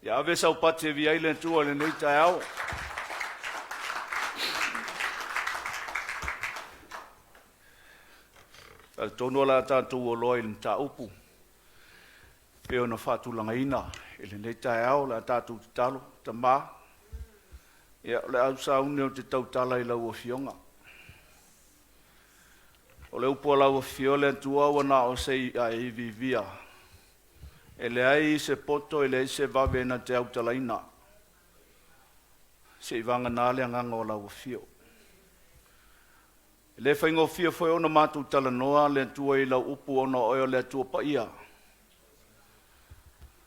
Ya ave sau pate vi ailen tua le nei tai au. Al tono la tātou o loa il ta upu. Peo na whātulanga ina. Ele nei tai au la tātou te talo, ta mā. Ia le au saune o te tau tala i lau o fionga. O le upo lau o fio le tua wana o sei a e vivia. Ele ai se poto ele se vave na te au talaina. Se i vanga nale anganga o lau o fio. Le whaingo fia foi ona mātou tala noa le tua i lau upu ona oio le tua pa ia.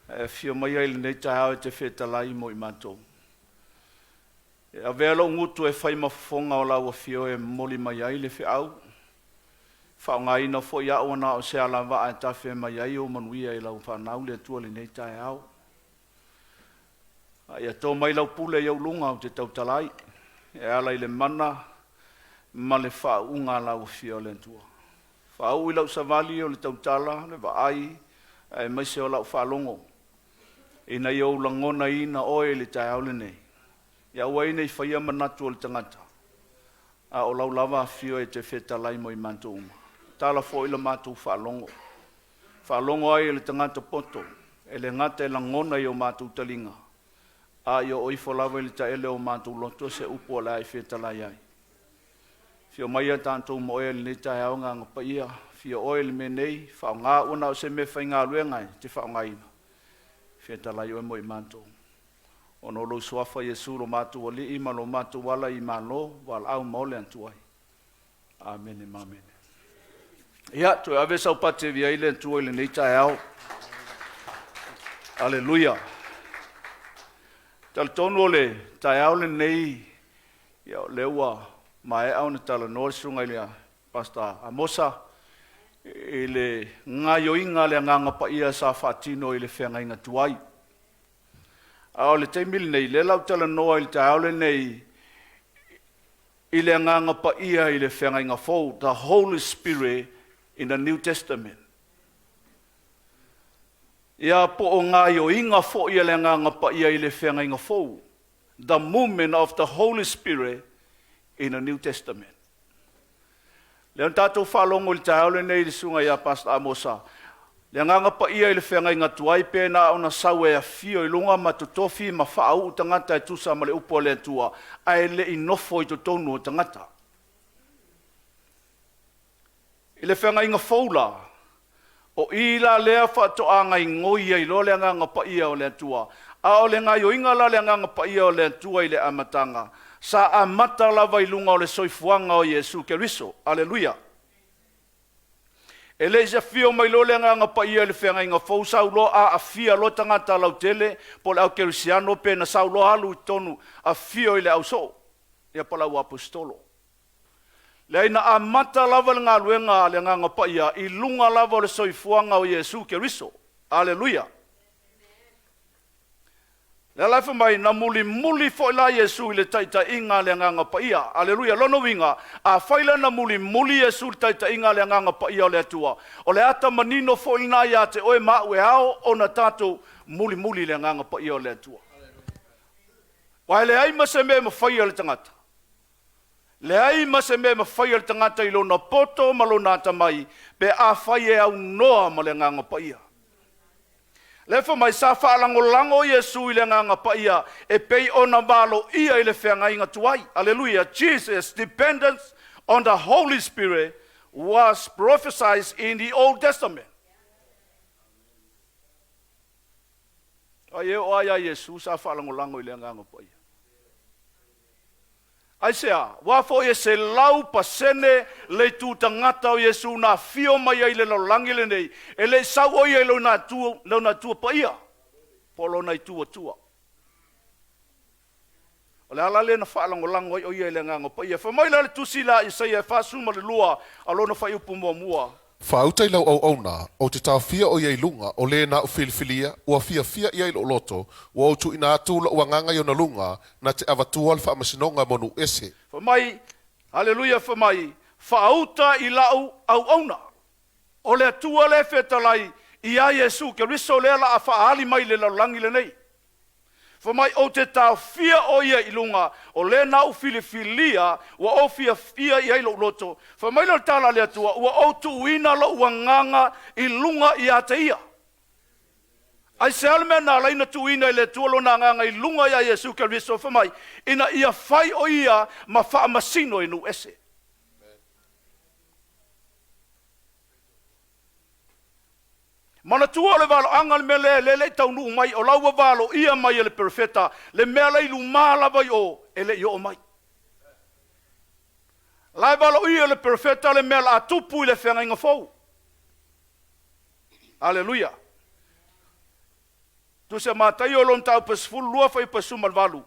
E fia mai ai le nei tai au e te whetalai mo i mātou. A velo ngutu e whai mafonga o lau o fio e moli mai ai le whi au. Whaonga ina fo ia ona o se ala wa e tawhi mai ai o manuia i lau whanau le tua le nei tai au. Ia tō mai lau pule iau lunga o te tautalai. E ala i le mana ma le whaunga lau fio le tua. Whau i lau savali o le tautala, le waai, e maise o lau whalongo. Ina iau langona ina oe le tai au le nei. Ia ua ina i whaia manatu o le tangata. A o lau lava fio e te whetalai mo i mantouma. Tala fo ila mātou whalongo. Whalongo ai le tangata poto. E le ngata e langona i o mātou talinga. A i o oifo lava i le taele o mātou loto se upo la i whetalai ai. Fio mai a tātou mo e le ne tai au ngā ngapa ia. Fio oe le me nei. Whao ngā una o se me whai ngā luengai. Te whao ngā ina. Whetalai oe mo i mātou. Ono lo suafa Yesu lo mātou o li ima lo mātou wala i mālo. Wal au maole antuai. Amen e mamene. Ia, tu ave sau pate via ile tua ile nei tai au. Aleluia. Tal tonu le tai au le nei. Ia leua mai au na tala noa sunga ile pasta Amosa. Ile ngayo inga le nganga pa ia sa fatino ile whenga inga tuai. Ao le teimili nei, le lau tala noa ile tai au le nei. Ile nganga pa ia ile whenga inga fau. The Holy Spirit in the New Testament. Ia po o ngā yo inga fo ia le nganga pa ia ile whenga inga fau. The movement of the Holy Spirit in the New Testament. Le tātou whalongo le tai au le nei le sunga ia Pastor Amosa. Le nganga pa ia ile whenga inga tuai pēna o na sau e a fio i lunga ma tutofi ma whaau tangata e tusa ma le upo le tua. Ai le inofo i tonu o tangata. I le whenga inga faula, o ila lea whatoanga i ngoia i lo le nganga pa ia o le tua. A o le ngai o inga la le nganga pa ia o le tua i le amatanga. Sa amata lava i lunga o le soifuanga o Yesu Keriso. Aleluia. E le se fio mai lo le nganga pa ia le whenga inga fau sau lo a fia lo tangata lau tele, po le au kerisiano pe na sau lo halu tonu a fio i le au so. Ia pa lau apostolo. Le ina amata lava le ngā luenga le nganga pa ia i lunga lava le soifuanga o Yesu Keriso. Aleluia. Le laifa mai na muli fo ila Yesu i le taita inga le nganga pa ia. Aleluia. Lono winga a whaila na muli Yesu le taita inga le nganga pa ia o le atua. O le ata manino fo ina ia te oe ma ue hao o na tato muli le nganga pa ia o le atua. Wai le aima se me ma whaia le tangata. Le ai mase me ma whai al tangata i lona poto ma lona tamai, pe a whai e au noa ma le nganga pa ia. Le wha mai sa whaalango lango Yesu i le nganga pa ia, e pei ona malo ia i le whenga inga tuai. Alleluia. Jesus' dependence on the Holy Spirit was prophesied in the Old Testament. Ai e o aia Yesu sa whaalango lango i le nganga pa ia. Aisea, wafo e se lau pasene le tu tangata o Yesu na fio mai ai le langi le nei. E le sau oi e lo na tua pa ia. Polo na i tua. O le ala le na whaalango lango oi e le nganga pa ia. Whamaila le tusila i sei e whaasuma le lua alo na whai upu mua. Whaautai lau au auna o te tawhia o iei lunga o le na ufilifilia ua fia iei lo loto ua utu ina atula ua nganga i ona lunga na te avatua le whaamasinonga monu ese. Whamai, haleluia whamai, whaauta i lau au auna o le atua le whetalai i a Yesu ke riso le ala a whaali mai le laulangi le nei. Famai o te tau fia o ia ilunga, o le na u filifilia, ua o fia fia ia ilo loto. Famai lo tala lea tua, ua o tu uina lo ua nganga ilunga ia te ia. Ai se alme na laina tu uina ile tuolo na nganga ilunga ia Yesu Keriso, famai, ina ia fai o ia ma faa masino inu ese. Mana tua le valo angal mele le tau nu mai o laua valo ia mai le perfeta le mele ilu mala vai o ele yo mai. Lai valo ia le perfeta le mele atupu le fenga inga fou. Aleluia. Tu se matai o lon tau pesfulu lua fai pesumal valu.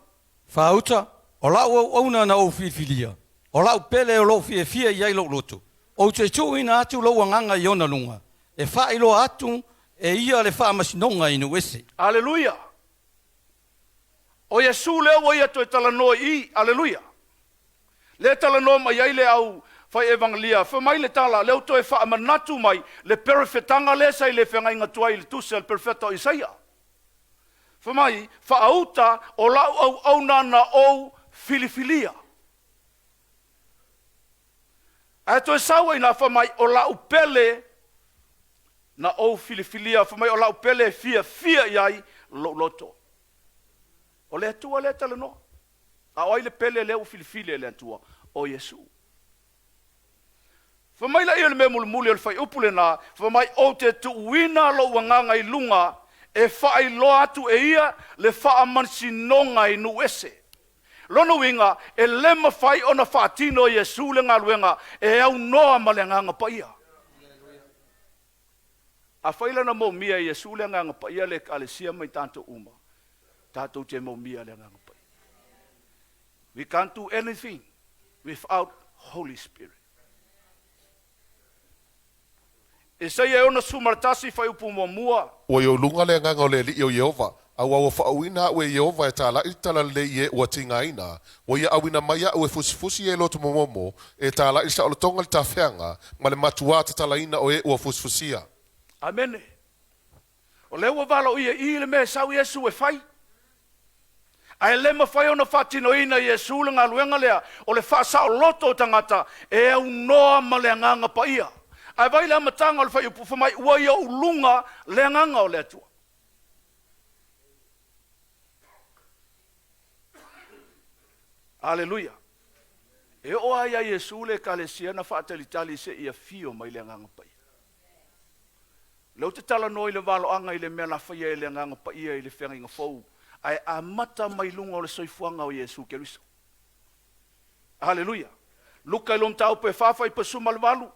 Fauta, o lau au na o filia. O lau pele o lau fia iai lo loto. O te tuina atu lo nganga i ona lunga. E wha ilo atu, e ia le wha masinonga inu ese. Aleluia. O Yesu leo o ia to e talanoa i, aleluia. Le talanoa mai ai le au fai evangelia. Fa mai le tala, leo to e wha manatu mai, le perfetanga le sai le whenga inga tuai le tuse, le perfeta o Isaia. Fa mai, wha auta o lau au nana o filifilia. A to e sawa ina fa mai o lau pele na o filifilia, fa mai o lau pele fia iai loto. O le atua le tala no. A oi le pele le o filifilia le atua o Yesu. Fa mai la ia le me mulmuli o fai upule na, fa mai o te tuwina lo wanganga i lunga, e fai lo atu e ia le faa mansinonga i nu ese. Lono winga, e lema fai ona fatino Yesu le ngaluenga, e au noa malenganga pa ia. A faila na mo mia Yesu le nganga pa ia le kalesia mai tanto uma. Tato te mo mia le nganga pa ia. We can't do anything without Holy Spirit. E sei e ona sumartasi fai upu mua. Ua yo lunga le nganga o le li o Yehova. Awa wa whaawina ue Yehova e tala i tala le ie ua tinga ina. Wa ia awina maya ue fusifusi e loto momomo e tala i sa o tonga le tawhenga ma le matua te tala ina o e ua fusifusia. Amene. O le ua valo ia i le me sau Yesu e fai. Ai le ma fai ona fatino ina Yesu le ngaluenga lea o le fa sa o loto tangata e au noa ma le nganga pa ia. Ai vai le matanga o le fai upu famai ua ia ulunga le nganga o le atua. Aleluia. E o aia Yesu le kalesia na whaatalitali se ia fio mai le nganga pa ia. Lau te tala noi le valo anga i le mea na whaia i le nganga pa ia i le whenga inga fau. Ai a mata mai lunga o le soifuanga o Yesu Keriso. Aleluia. Luka ilom tau pe whawhai pa sumal valu.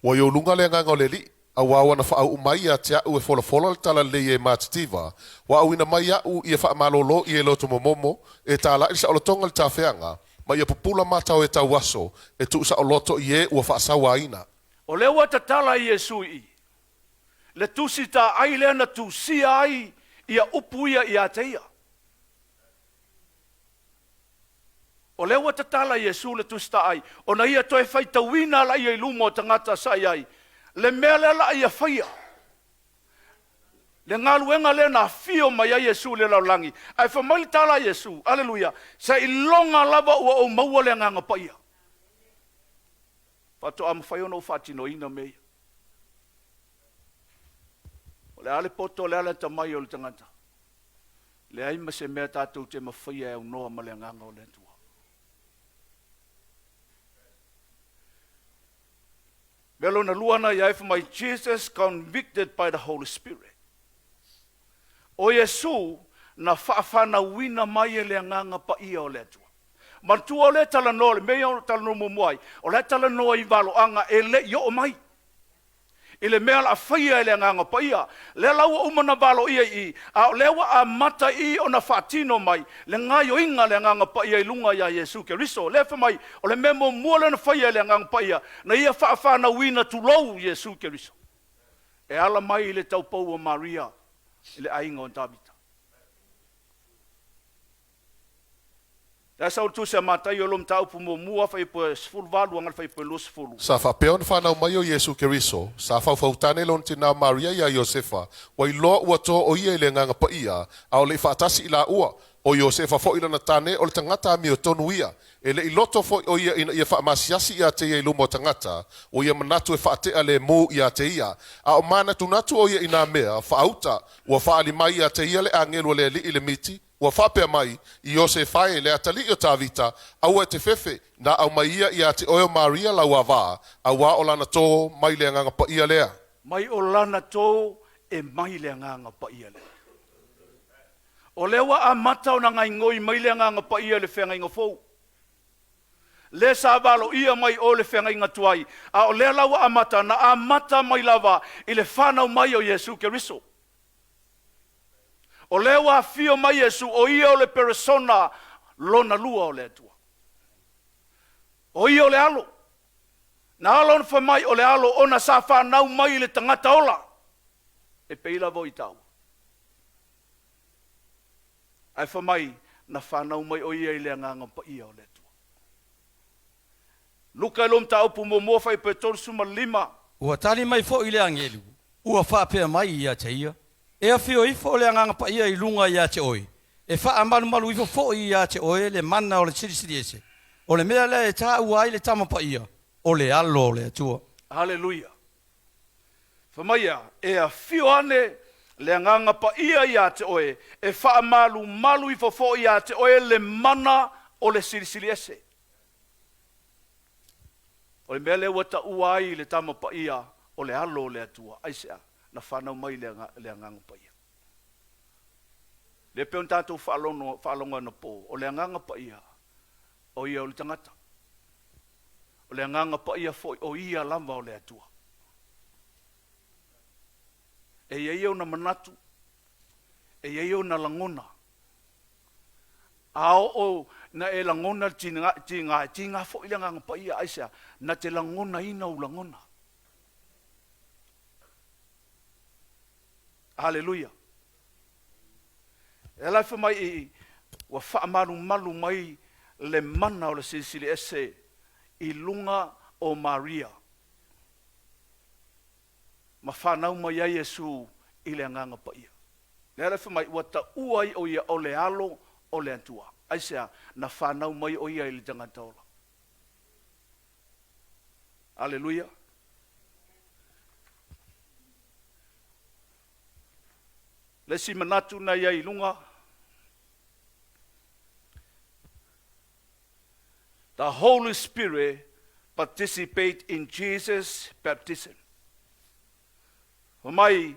Wa yo lunga le nganga o le li. A wawa na whaau mai a te au e whola le tala le e mātitiva. Wa au ina mai au i e wha malolo i e loto momomo e tala i sa o tonga le tawhenga ma i a pupula matau e tau aso e tu sa o loto i e ua wha sawa ina. O le wata tala i Yesu i. Le tusi ta ai le na tusi ai i a upu ia i a teia. O le wata tala i Yesu le tusi ta ai. O na ia toi fai tawina la ia i lumo tangata sai ai. Le mele la ia faia. Le ngaluenga le na fio mai a Yesu le laulangi. Ai fa mai tala Yesu. Aleluia. Sa ilonga lava ua o maua le nganga pa ia. Pato am fai ono fatino ina mei. O le ale poto le ale tamai o le tangata. Le ai ma se mea tātou te mawhaia e unoa ma le nganga o le tua. Velo na luana ia for my Jesus convicted by the Holy Spirit. O Yesu na whaafana wina mai e le nganga pa ia o le tua. Mantua o le tala no, le mea o tala no momuai, o le tala no i valo anga e le yo o mai. I le mea la whaia e le nganga pa ia. Le laua umana valo ia i, a lewa a mata i o na whaatino mai, le ngai o inga le nganga pa ia i lunga ia Yesu Keriso. Le wha mai, o le mea mo mua le na whaia e le nganga pa ia, na ia whaafana wina tulou Yesu Keriso. E ala mai i le taupau o Maria, i le ainga o Tabita. La sa tu se matai o lom tau pumo mua fai po sful valu angal fai po lus fulu. Sa whapeon whanau mai o Yesu Keriso, sa whauwhautane lon tina Maria ia Iosefa, wai loa ua tō o ia ile nganga pa ia, au le whaatasi ila ua, o Iosefa fo ila na tane o le tangata mi o tonu ia, e le iloto fo o ia ia whaamasiasi ia te ia ilumo tangata, o ia manatu e whaatea le mu ia te ia, a o mana tunatu o ia ina mea, whaauta, ua whaali mai ia te ia le angelu le li ile miti, ua whapea mai, i Iosefa e le atali o tawita, au e te fefe, na au mai ia te oeo Maria la ua vaa, au a o lana tō mai le nganga pa ia lea. Mai o lana tō e mai le nganga pa ia lea. O lewa a mata o na ngai ngoi mai le nganga pa ia le whenga inga fau. Le sa valo ia mai o le whenga inga tuai. A o le lawa a mata na a mata mai lava i le whanau mai o Yesu Keriso. O lewa a fio mai Yesu o ia o le persona lona lua o le atua. O ia o le alo. Na alo na mai o le alo o na sa whanau mai le tangata ola. E peila vo i tau. Ai whamai na whanau mai o ia i le nganga pa ia o le tua. Luka ilom ta upu mo mo fai pe tolu suma 5. Ua tali mai fo i le angelu. Ua whapea mai ia te ia. E a whio i fo le nganga pa ia i lunga ia te oi. E wha malu malu i fo i ia te oi le mana o le siri ese. O le mea le e tā ua i le tama pa ia. O le alo o le atua. Hallelujah. Whamaia, e a whio ane le nganga pa ia te oe, e wha malu i fo ia te oe le mana o le siri ese. O le mea le wata uai le tama pa ia o le alo le atua, aisea, na whanau mai le nganga pa ia. Le peon tātou whaalonga na po, o le nganga pa ia, o ia o le tangata. O le nganga pa ia fo, o ia lamba o le atua. E iau na manatu, e iau na langona. Ao o na e langona tinga fo ila nganga pa ia aisea, na te langona ina u langona. Hallelujah. E lai mai i wa wha malu mai le mana o le sisili ese i lunga o Maria. Ma whanau mai a Yesu i le nganga pa ia. Le ala mai wata uai o ia o le alo o le antua. Aisea, na whanau mai o ia i le tangata ola. Aleluia. Le si manatu na ia i lunga. The Holy Spirit participate in Jesus' baptism. Mai,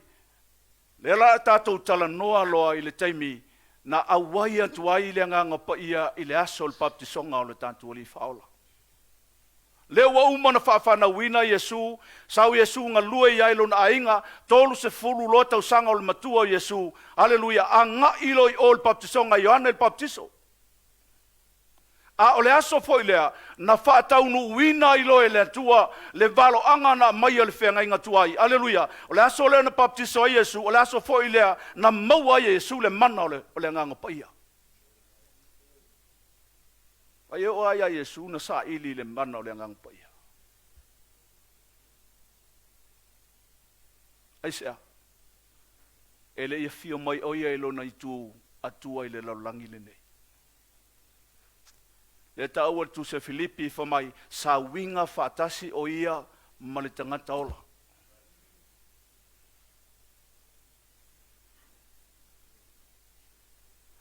le la tātou tala noa loa i le taimi na awai atu ai le nganga pa ia i le aso le baptisonga o le tātou li whaola. Le wa umana whaafana wina Yesu, sau Yesu nga lue i ailo na ainga, tolu se fulu loa tau sanga o le matua o Yesu, aleluia, a nga ilo i o le baptisonga, Ioane le baptiso. A o le aso foi lea, na whaataunu wina ilo e le tua, le valo anga na mai le whenga inga tuai. Aleluia. O le aso lea na baptiso a Yesu, o le aso foi lea, na maua Yesu le mana o le nganga paia. Ai o ai a Yesu na sa ili le mana o le nganga paia. Ai sea. Ele ia fio mai oia ilo na itu atua i le laulangi le nei. Le taua tu se Filipi fa mai sa winga fatasi o ia ma le tangata ola.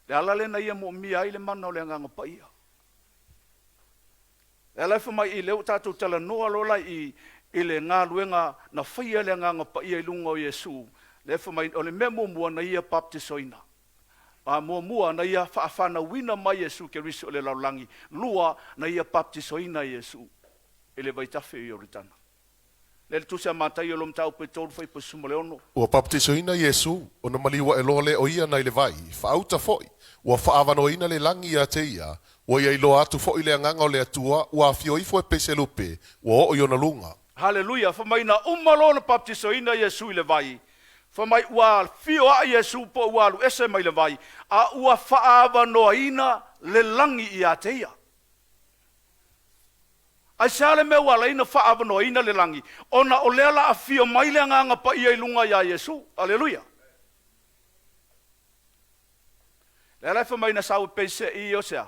Le ala le na ia mo mi ai le mana o le nganga pa ia. Le ala fa mai i leo tātou tala noa lola i le ngā luenga na whaia le nganga pa ia i lunga o Yesu. Le fa mai o le memo mua na ia baptisoina. A mua na ia whaafana wina mai Yesu Keriso le laulangi. Lua na ia baptisoina Yesu. Ele vai tafe i oritana. Le tusia matai o lom tau pe tolu fai pe sumoleono. Ua baptisoina Yesu, o na maliwa e lole o ia na ile vai, whaauta foi. Ua whaavanoina le langi ia te ia, ua ia ilo atu foi le anganga o le atua, ua fioifo e pese lupe, ua o iona lunga. Hallelujah, whamaina umalo na baptisoina Yesu ile vai. Famai ua fio a Yesu po ua lu ese mai le vai. A ua faava noaina le langi i a teia. Ai sale me wala ina faava noaina le langi. Ona o leala a fio mai le nganga pa ia ilunga ia Yesu. Aleluia. Leala fa mai na sau pese i o sea.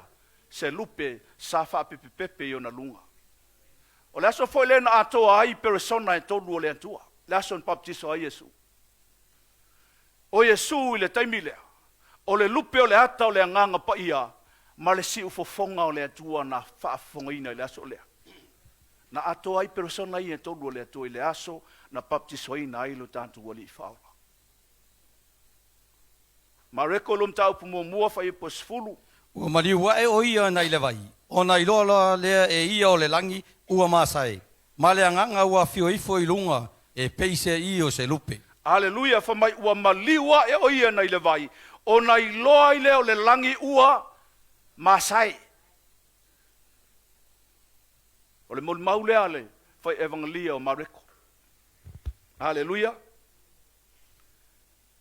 Se lupe sa fa pepe pepe i ona lunga. O le aso foi le na atoa ai persona e tolu o le atua. Le aso en baptiso a Yesu. O Yesu i le taimi lea. O le lupe o le ata o le nganga pa ia. Ma le si ufofonga o le atua na whaafonga ina i le aso lea. Na atoa ai persona i e tolu o le atua i le aso na baptiso ina ai lo tantu wali i whaura. Ma reko lum tau pumo mua whai po sfulu. Ua mari ua e o ia nei le vai. O nei loa lea e ia o le langi ua masai. Ma le anganga ua fio ifo i lunga e peise i o se lupe. Aleluia, fa mai ua maliwa e o ia nei le vai. O nei loa i leo le langi ua masai. O le mol maule ale, fai evangelia o mareko. Aleluia.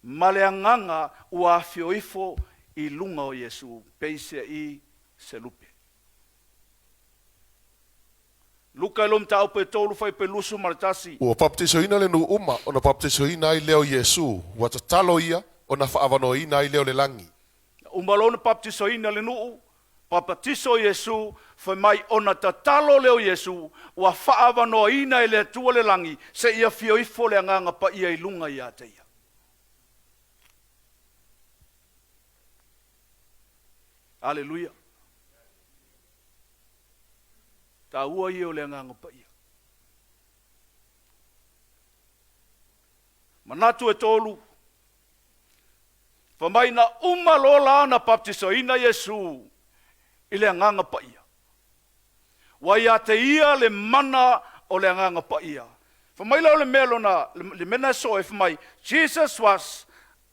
Ma le anganga ua fio ifo i lunga o Yesu, peise i se lupe. Luka e lom tau pe tolu fai pe lusu maritasi. Ua baptisoina le nu uma, ona baptisoina ai leo Yesu, ua tatalo ia, ona whaavanoina ai leo le langi. Umalona baptisoina le nuu, baptiso Yesu, fai mai ona tatalo leo Yesu, ua whaavanoina i le tua le langi, se ia fio ifo le anganga pa ia i lunga ia teia. Aleluia. Ta ua i o le nganga pa ia. Manatu e tolu. Famai na umalola na baptiso ina Yesu. I le nganga pa ia. Wa ia te ia le mana o le nganga pa ia. Famai la o le melo na le mena so e famai. Jesus was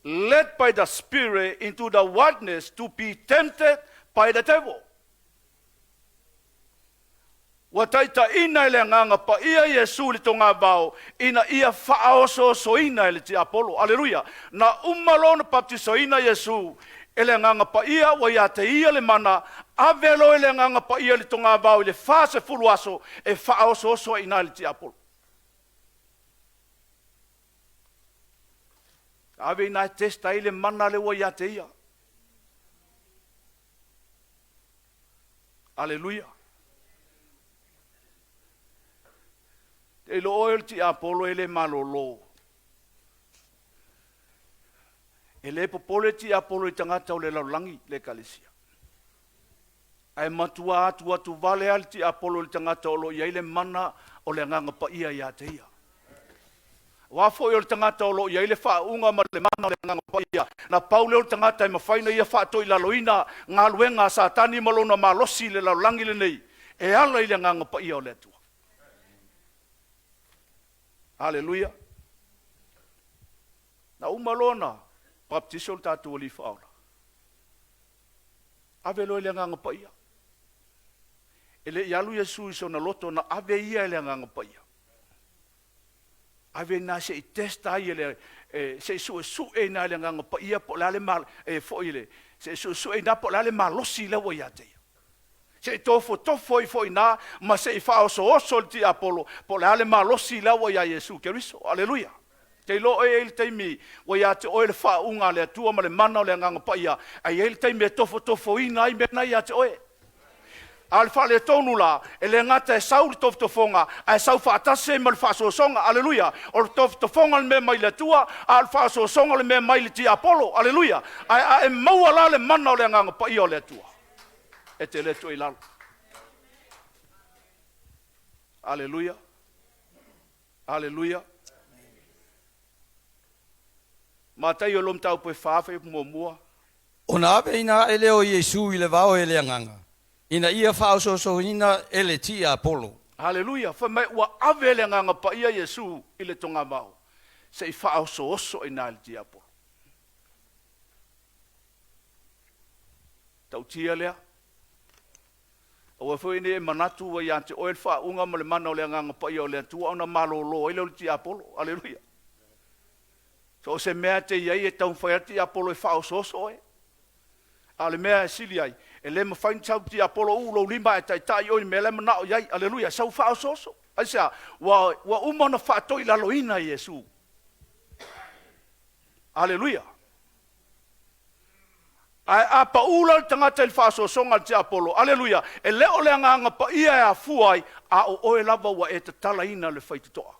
led by the Spirit into the wilderness to be tempted by the devil. Wa taita ina le nganga pa ia Yesu li tonga bao ina ia faaoso so ina le ti Apollo. Aleluia. Na umalona baptiso ina Yesu ele nganga pa ia wa ia te ia le mana avelo ele nganga pa ia li tonga bao le fase fuluaso e faaoso so ina le ti Apollo. Ave ina testa ile mana le wa ia te ia. Aleluia. E lo oil ti Apollo ele malolo. Ele popole ti Apollo i tangata o le laulangi le kalesia. Ai matua atu vale al ti Apollo le tangata o lo ia ile mana o le nganga pa ia te ia. Wafo i o le tangata o lo ia ile wha unga ma le mana o le nganga pa ia. Na paule o le tangata i mawhaina ia wha to i laloina ngā luenga sa tani malona malosi le laulangi le nei. E ala i le nganga pa ia o le atua. Aleluia. Na umalona baptiso tatu li faula. Ave lo le nganga pa ia. Ele yalu Yesu so na loto na ave ia le nganga pa ia. Ave na se testa ile se su e na le nganga pa ia po la le mal e fo ile. Se su e na po la le malosi le wo ia te. Se tofo i foi na ma se fa oso ti Apollo po le ale malosi la wa ya Yesu Keriso. Aleluia. Te lo e il taimi wa ya te oil fa unga le tua ma le mana o le nganga pa ia. Ai il taimi tofo ina i me na ya te oe. Al fa le tonu la e le ngata e sau tofonga ai sau fa atase ma le fa songa. Aleluia. O tofonga le me mai le tua al fa songa le me mai le ti Apollo. Aleluia. Ai mau ala le mana o le nganga pa ia le tua. E te leto i lalo. Aleluia. Aleluia. Matai o lom tau pe whawhi mua. Ona ave ina ele o Yesu i le vao ele anganga. Ina ia whaososo ina ele ti Apollo. Aleluia. Whamai ua ave ele anganga pa ia Yesu i le tonga vao. Se i whaososo ina ele ti Apollo. Tau tia lea. O foi ne manatu wa ya te oil fa unga mo le mana o le nganga pa ia o le tua ona malolo ile o ti Apollo. Aleluia. So se mea te iai e tau whaiati Apollo e whao soso e. A le mea e sili ai. E le ma whain tau ti Apollo ulo lima e tai tai oi me le mana o iai. Aleluia, sau whao soso. Ai sea, wa umana whaatoi laloina i Yesu. Aleluia. Ai a pa ula tangata il whao soso ngal ti Apollo. Aleluia. E leo le anga pa ia e a fuai a o oe lava wa e te talaina le whaitutoa.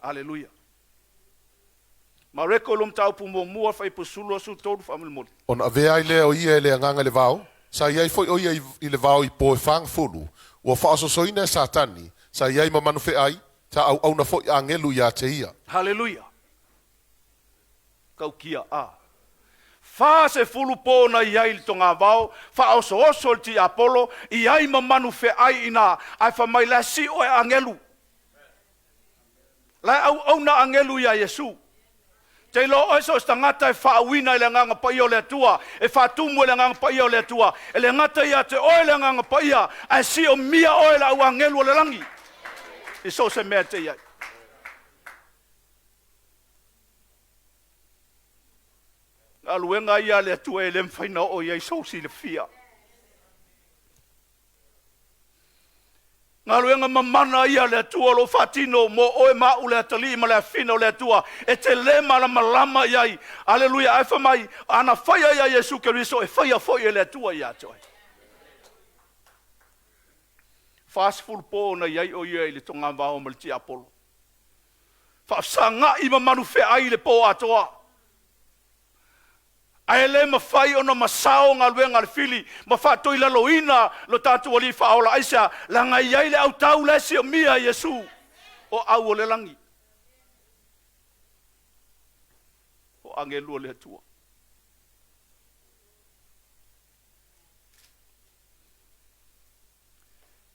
Aleluia. Ma reko lom tau pu mua fai pu sulu su todu fa mil. Ona avea i lea o ia e le anganga le vau, sa iai foi o ia i le vau i po e whang fulu, ua whaasosoina e satani, sa iai ma manufe ai, sa au na foi angelu ia te ia. Haleluia. Kau kia a. Fa se fulu po na iai li tonga vau, fa oso oso ti Apollo, iai ma manufe ai ina, ai fa mai la si o e angelu. La au na angelu ia Yesu. Te lo oiso stangata e whaawina e le nganga pa ia o le atua, e whaatumu e le nganga pa ia o le atua, e le ngata ia te oe le nganga pa ia, a si o mia oe la ua ngelu o le langi. I so se mea te iai. Aluenga ia le atua e le mwhaina o iai so si le fia. Ngaluenga mamana ia le atua lo fatino mo oe mau le atali ma le afina o le atua e te le malama iai. Aleluia, ai mai ana whaia ia Yesu Keriso e whaia foi e le atua ia toi. Fast full po na iai o iai le tonga vao malti Apollo. Whaasanga i mamanu fe ai le po atoa. Ai le mawhai ona masao ngā luenga le fili, ma whaatoi laloina lo tātua li whaola aisa, la ngai iai le au tau le si o mia Yesu, o au o le langi. O angelua le atua.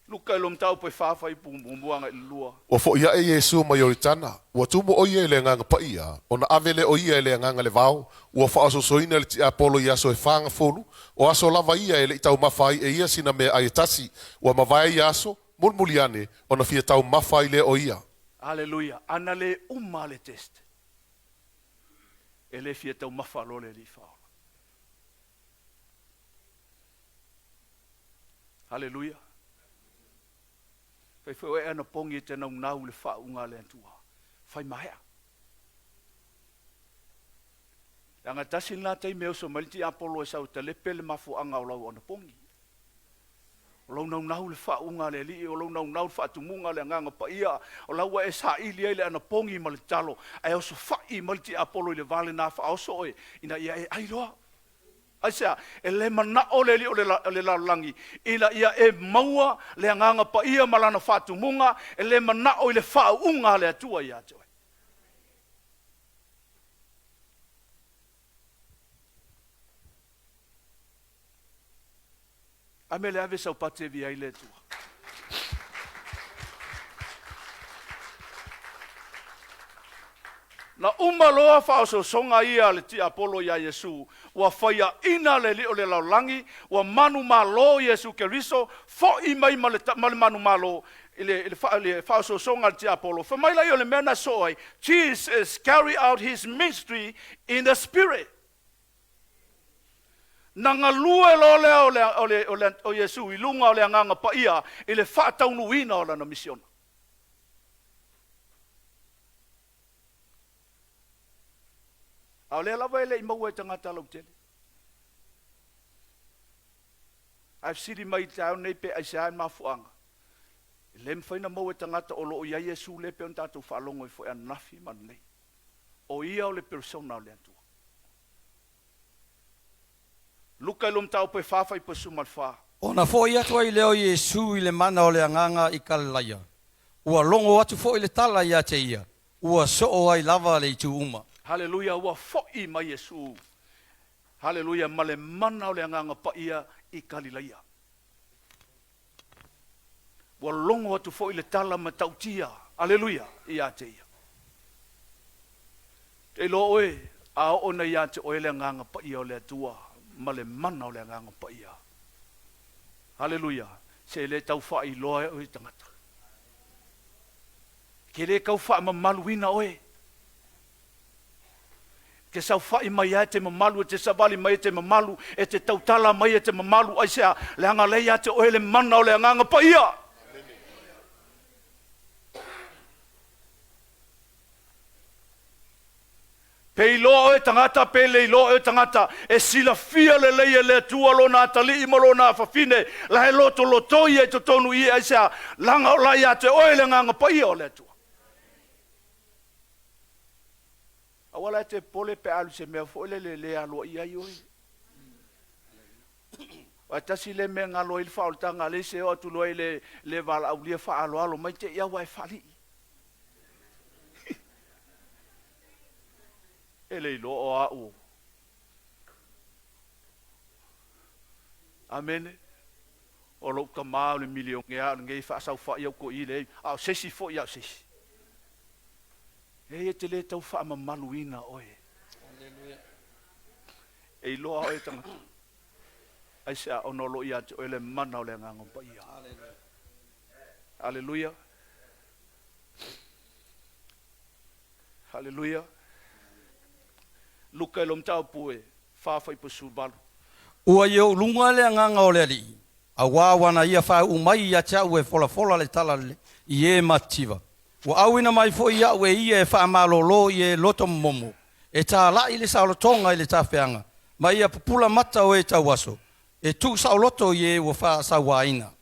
Luka ilom tau pe whawhai pumbuanga i lua. Ua fo ia e Yesu mai o tana, ua tumo o ia e le nganga pa ia, ona avele o ia e le nganga le vau, ua whaasosoina le ti Apollo ia so e whanga folu, o aso lava ia e le itau mawhai e ia sina me ai tasi, ua mawai ia aso, mulmuliane, ona fia tau mawhai le o ia. Aleluia, ana le le test. E le fia tau mawhalo le li whaola. Aleluia. Fai fai ana pongi te nau le whaunga le antua. Fai mahea. Langa tasin la tei meo so maliti Apollo e sau te lepe le mafu anga o lau ana pongi. O lau nau le whaunga le li, o lau nau whaatumunga le nganga pa ia, o lau e sa ili le ana pongi ma le talo, ai oso whai maliti Apollo i le vale na wha oso e, ina ia e airoa. Aisa, e le mana o le li o le lalangi, ina ia e maua le nganga pa ia malana whaatumunga, e le mana o le whaunga le atua ia toi. A me le ave sau pate vi ai le tua. Na umaloa whaoso songa ia le ti Apollo ia Yesu, ua whaia ina le li o le laulangi, ua manu malo Yesu Keriso, fo i mai ma le manu malo, le whaoso songa le ti Apollo. Whamaila i o le mena soai, Jesus carry out his ministry in the spirit. Nanga lue lo o Yesu, i lunga o le anganga pa ia, i le whaataunuina o lana misiona. Au le lava ele i maua e tangata lau tele. I've siri mai te au nei pe aisea en mafuanga. Le mwhaina maua e tangata o lo o ia Yesu le pe on tātou whaalongo i fo e anafi man nei. O ia o le persona o le antua. Luka ilum tau pe whawhai pe sumalwha. Ona fo ia tua i leo Yesu i le mana o le anganga i kalalaia. Ua longo atu fo i le tala ia te ia. Ua soo ai lava le itu uma. Haleluia, ua fo'i mai Yesu. Haleluia, ma le mana o le anganga pa ia i Galileia. Ua longo atu fo'i le tala ma tautia. Haleluia, i a te ia. Te lo oe, a ona i a te oe le anganga pa ia o le atua, ma le mana o le anganga pa ia. Haleluia, se le tau fa'i loa o i tangata. Ke le kau wha mamaluina oe. Ke sau whai mai e te mamalu, e te savali mai e te mamalu, e te tautala mai e te mamalu, ai sea, le anga leia te oe le mana o le anganga pa ia. Pe ilo e tangata, pe le ilo e tangata, e sila fia le leia le tua lona atali ima lona afafine, la he loto lotoi e to tonu i ai sea, langa o lai ate oe le nganga pa ia o le tua. Awala te pole pe alu se mea fo le alo i ai oe. Wa tasi le me ngalo il faultanga le se o atu loe le vala au lia fa alo mai te ia wai fali. Ele ilo o au. Amen. O lo ka mau le milion ngea ngei fa sau fa ia ko i le. Au sesi fo ia sesi. E te le tau wha mamaluina oe. Alleluia. E iloa oe tangata. Ai sea onolo ia te oe le mana o le ngangon pa ia. Alleluia. Alleluia. Alleluia. Luka ilom tau pue. Whawhai pasu balu. Ua iau lunga le nganga o le li. A wawana ia wha umai ia tia ue fola le tala le. I e mativa. Wa awina mai fo ia we ia e wha malolo i e loto momo. E tā lai le saulotonga i le tāwhianga. Ma ia pupula mata o e tau aso. E tu sauloto i e wa wha sawaina.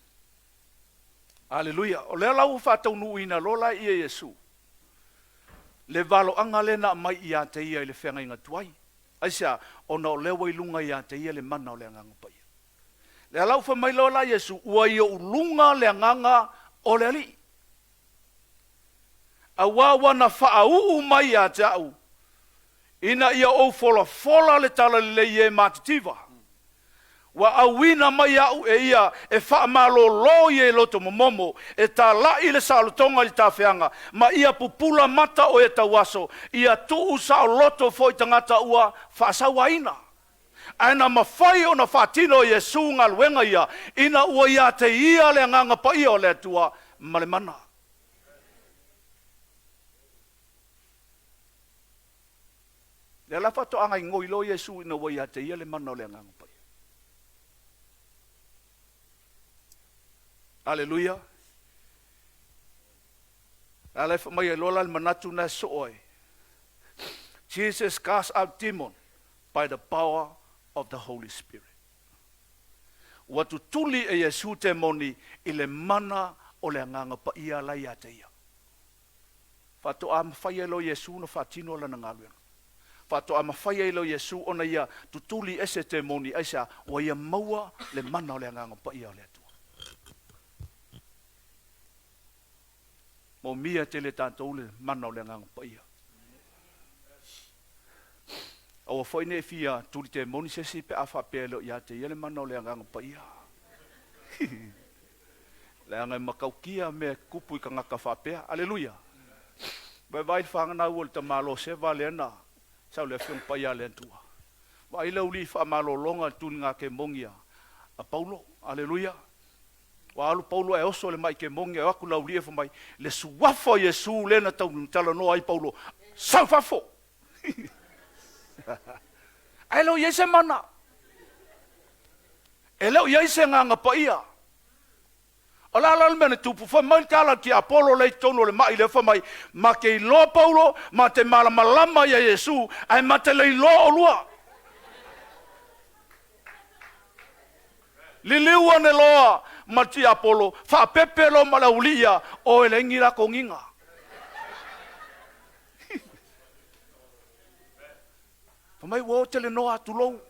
Aleluia. O lea lau wha tau nuina lola i e Yesu. Le valo anga le na mai ia te ia i le whenga inga tuai. Aisa, ona o lewa i lunga ia te ia le mana o le anganga pai. Le lau wha mai lola Yesu, ua i o lunga le anganga o le ali. A wawana whaau mai a te au. Ina ia o fola le tala le ie matitiva. Wa awina mai au e ia e wha malolo i e loto momomo. E ta lai le saulotonga li ta whianga. Ma ia pupula mata o e tawaso. Ia tuu sao loto foi tangata ua whaasawaina. Aina mawhai o na whatino i e sunga luenga ia. Ina ua ia te ia le nganga pa ia o le tua malemana. Le la fato anga ngoi lo Yesu ina wa ia te ia le mana o le nganga pa ia. Aleluia. Ale fa mai lola le manatu na sooi. Jesus cast out demon by the power of the Holy Spirit. Watu tuli e Yesu te moni i le mana o le nganga pa ia la ia te ia. Fato am fai lo Yesu no fatino la ngaluenga. Fato ama fai lo Yesu ona ia tutuli ese te moni aisa o ia maua le mana o le nganga pa ia le tua. Mo mia te le tātou le mana o le nganga pa ia. O foi ne fia tuli te moni se si pe afa pelo ia te ia le mana o le nganga pa ia. Le anga makaukia me kupu i ka ngaka whapea. Aleluia. Vai whanga na ua le ta malo se vale na. Sau le fiong pa ia le tua. Vai lau li wha malo longa tuni ngā ke mongia. A Paulo. Aleluia. Wa alu Paulo e oso le mai ke mongia. E aku lau li e mai. Le suwafo Yesu le na tau tala no ai Paulo. Sau fafo. Ai lau iese mana. E lau iese nganga pa ia. Ala la mena tupu fa mai kala ki Apollo le tono le mai le fa mai ma ke lo Paulo ma te malama ya Yesu ai ma te le lo lua. Liliua ne loa ma ti Apollo fa pepe lo malaulia o ele ngira konginga. Fa mai wo te le noa tulou.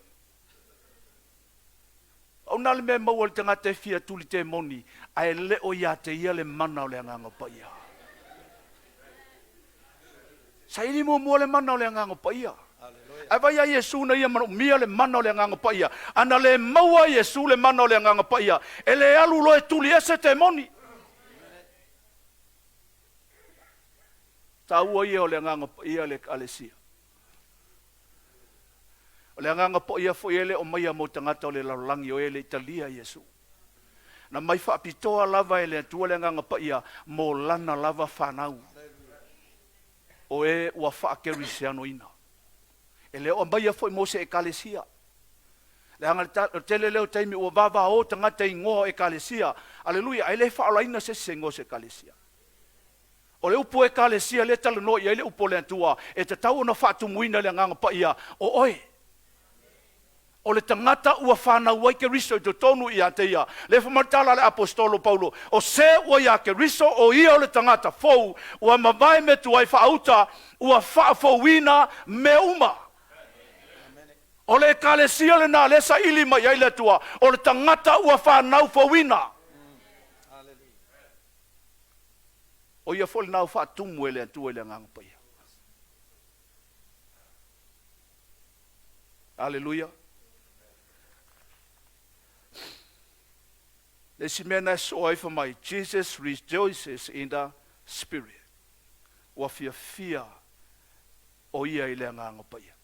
O nale me maua le tanga te fia tuli te moni, ai le o ia te ia le mana o le anganga pa ia. Sa ili mua le mana o le anganga pa ia. Ai vai a Yesu na ia manu mia le mana o le anganga pa ia. Ana le maua Yesu le mana o le anganga pa ia. E le alu lo e tuli ese te moni. Ta ua ia o le anganga pa ia le alesia. O le anganga po ia fo ele o mai mo tangata o le laulangi o ele Italia Yesu. Na mai whaapitoa lava ele tua le anganga pa ia mo lana lava whanau. o e ua whaakerisiano ina. E leo a mai a fo i mose e kalesia. Le anga tele leo teimi ua vava o tangata i ngoho e kalesia. Aleluia, ai le whaalaina se se ngoho se kalesia. O le upo e kalesia le tala no i le upo le antua e te tau na whaatu muina le nganga pa ia o oe. O le tangata ua whanau wai ke riso i to tonu i ate ia. Le whamartala le apostolo Paulo. O se ua ia ke riso o ia o le tangata fou. Ua mawai me tu ai whaauta. Ua whaafouina me uma. O le kalesia le na le sa ili mai ai le tua. O le tangata ua whanau fouina. O ia fole nau whaatumu ele antua ele nganga pa ia. Hallelujah. Le simena so ai for my Jesus rejoices in the spirit. Wa fia o ia ile nganga pa ia.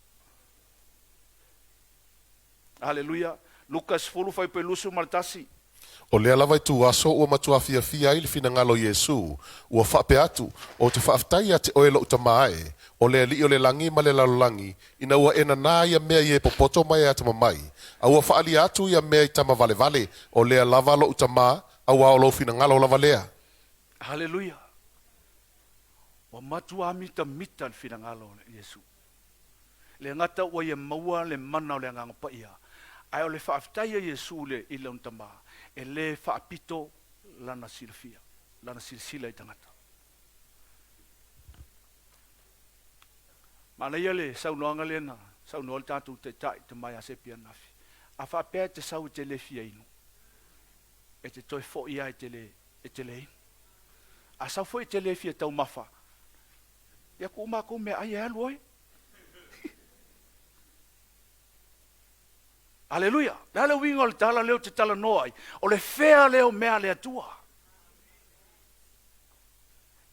Hallelujah. Lucas fulu fai pelusu maltasi. O lea lava i tu aso ua matua fia fia ili fina ngalo Yesu. Ua whape atu o te whaaftai te oe lo utamae. O lea li o le langi ma le lalolangi. Ina ua ena nā ia mea i e popoto mai ata mamai. A ua whaali atu ia mea i tama vale vale. O lea lava lo utama a ua o lo fina ngalo lava lea. Hallelujah. Wa matua mita mita fina ngalo Yesu. Le ngata ua ia maua le mana o le nganga pa ia. Ai o le whaaftai Yesu le i le untama. E le whaapito lana silfia. Lana silsila i tangata. Mana ia le saunoanga le na. Saunoa le tātou te tai te mai a sepia nafi. A whaapea te sau te le fia inu. E te toi fo ia e te le inu. A sau fo i te le fia tau mafa. Ia ku umako me ai e alu oi. Aleluia. Lale wingo le tala leo te tala noai. O le fea leo mea le atua.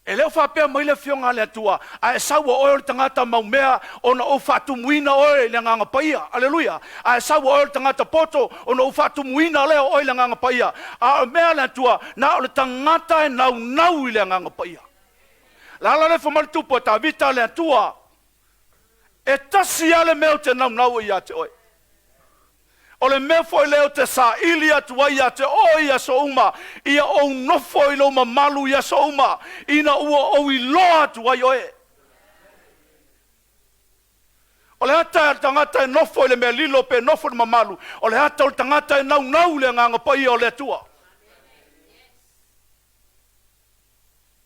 E leo whapea mai le fionga le atua. A e sawa oe le tangata mau mea o na o whatu muina oe le nganga paia. Aleluia. A e sawa oe le tangata poto o na o whatu muina leo oe le nganga paia. A mea le atua na o le tangata e nau i le nganga paia. Lala le whamaritupo ta vita le atua. E tasi ale meo te nau i ate oe. O le mea foi leo te sa ili atua ia te o ia so uma. Ia o nofo i lo mamalu ia so uma. Ina ua o i loa atua i oe. O le hata tangata e nofo i le mea lilo pe nofo i mamalu. O le hata o le tangata e nau le nganga pa ia o le atua.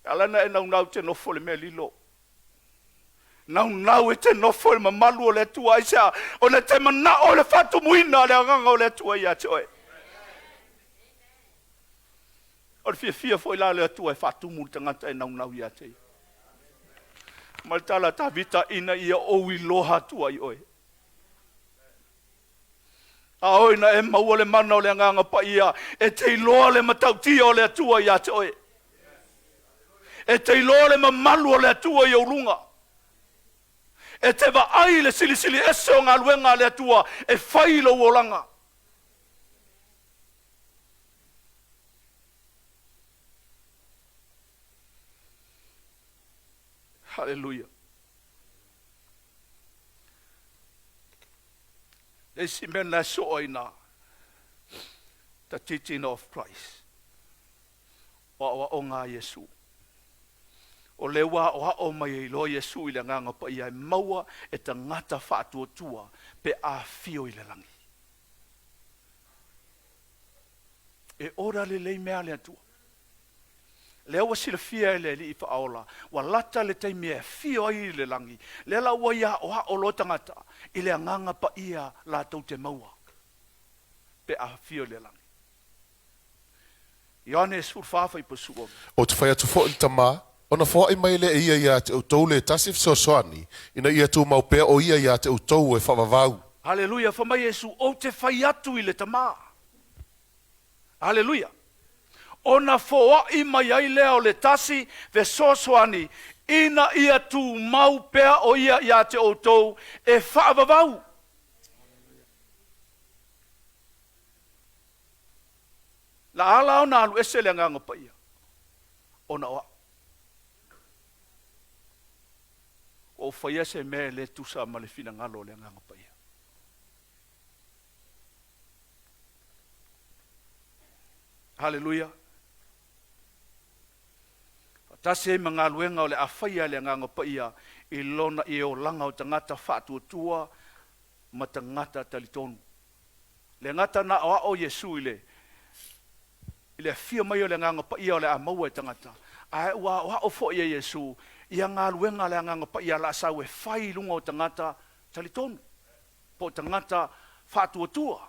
Alana e nau te nofo le mea lilo. Nau e te nofo le mamalu o le tua isa. O le te mana o le fatu muina le anganga o le tua ia te oe. O le fia foi la le tua e fatu mu tangata e nau ia te. Maltala ta vita ina ia o i loha tua i oe. A oina e maua le mana o le anganga pa ia. E te iloa le matautia o le tua ia te oe. E te iloa le mamalu o le tua i urunga. E te wa ai le silisili ese o ngā luenga le atua e whailo o langa. Hallelujah. Le si mena so oina the teaching of Christ. Wa o ngā Yesu. O lewa o hao mai i loa Yesu i le nganga pa ia e maua e ta ngata whaatua tua pe a fio i le langi. E ora le lei mea le atua. Lea wa sila fia le li i whaaola. Wa lata le tei mea fio i le langi. Le la ua ia o hao lo tangata i le nganga pa ia la tau te maua. Pe a fio i le langi. Ioannes furfafa i pasuo. O te whai atu fo i tama. Ona fo ai mai le ia te utou le tasif sosoani. Ina ia tu mau pea o ia te utou e whavavau. Haleluia, whamai Yesu o te whai atu i le tama. Haleluia. Ona fo ai mai ai lea o le tasi ve sosoani. Ina ia tu mau pea o ia te utou e whavavau. La ala ona alu ese le nganga pa ia. Ona oa. o whaia se mea le tusa ma le fina ngalo le nganga paia. Hallelujah. Tase mga luenga o le awhaia le nganga paia i lona i o langa o tangata whātua tua ma tangata talitonu. Le ngata na o Yesu i le fia mai o le nganga paia o le amaua e tangata. Ai wa o fo ia Yesu ia ngā luenga le nganga paia la sau e whai lunga o tangata talitonu. Po tangata whātua tua.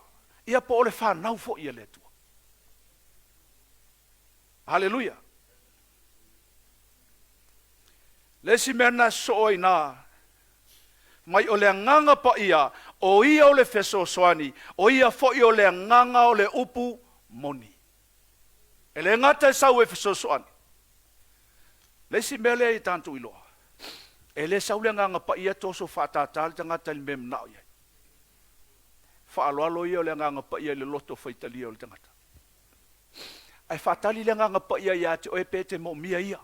Ia po o le whanau fo ia le tua. Hallelujah. Lesi mena sooi na mai o le nganga pa ia o ia o le feso soani o ia fo i o le nganga o le upu moni. E le ngata e sau e feso soani. Lesi mele i tantu iloa. E le sau le nganga pa ia toso whātātāli tangata li mem nao ia. Whaaloalo ia o le nganga pa ia le loto whaitalia o le tangata. Ai whātali le nganga pa ia ia te oe pete mo mia ia.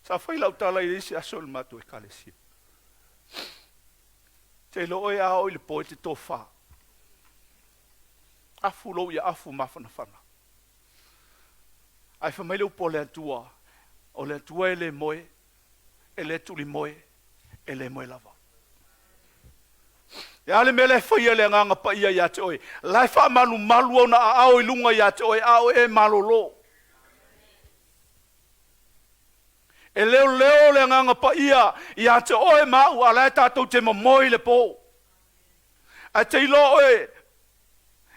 Sa whai lau tala i risi asol matu e kalesia. Te lo oe a oi le poe te tō wha. Afu lo ia afu mawhana whana. Ai whamaile upo le atua. O le atua e le moe. E le tuli moe. E le moe lava. Ia le mele whaia le nganga pa ia ia te oe. Lai wha manu malu au na a au i lunga ia te oe. Au e malolo. E leo le nganga pa ia te oe mau a lai tātou te mamoi le pō. A te ilo oe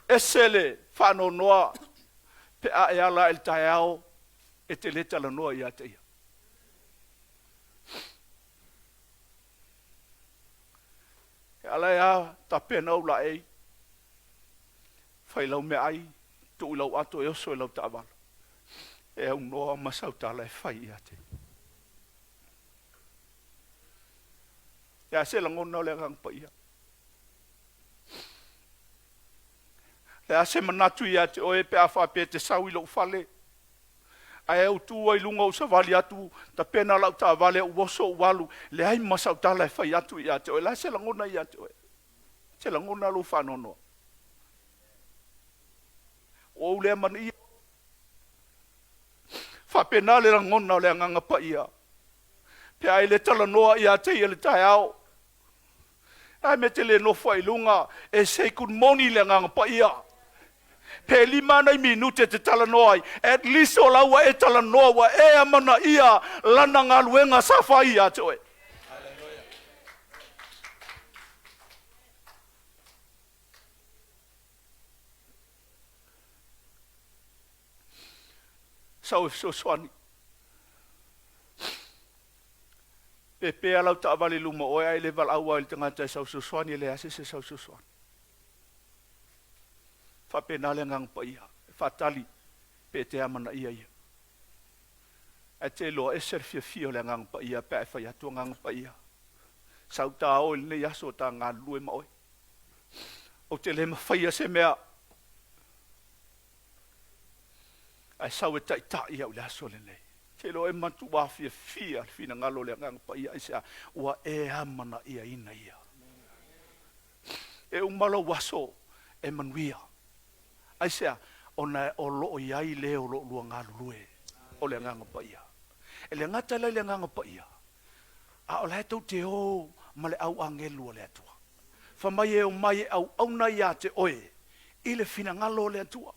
e sele whano noa pe a e ala el tae au e te leta la noa ia te ia. E ala ea ta pena au la ei. Whai lau me ai, tu lau ato e oso e lau ta avala. E au noa masau ta ala e whai ia te. Ia se la ngona le ngang pa ia. Le ase manatu ia te oe pe a whape te sau i lau whale. Ai au tu ai lunga o sa vali atu, ta pena lau ta vale u woso u walu, le ai masau tala e whai atu ia te oe. Le ase la ngona ia te oe. Se la ngona lu whanono. O le man ia. Whapena le ngona o le nganga pa ia. Pe ai le tala noa ia te ia le tae au. Ai me te le no fai lunga e se kun moni le nganga pa ia. Pe lima nei minute te tala noa ai. At least o laua e tala noa wa e amana ia lana ngā luenga sa fai ia te oe. Sau e so swani. Pe pe alau ta avali luma oe ai le val aua il tangata e sau suswani e le ase se sau suswani. Fa pe nale ngang pa ia. Fa tali pe te amana ia ia. E te loa e serfia fio le ngang pa ia pe e fa iatua ngang pa ia. Sau ta o il ne yaso ta ngā lue ma oe. O te le mawhaia se mea. Ai sau e tai tai au le aso le nei. Te lo e matu wafia fia fina ngalo le ngang pa ia isa ua e amana ia ina ia. E umalo waso e manuia. Aisa ona o lo iai le o lo lua ngalue o le ngang pa ia. E le ngata le ngang pa ia. A o le tau te o ma le au angelu le atua. Fa mai e o mai au auna ia te oe. I le fina ngalo le atua.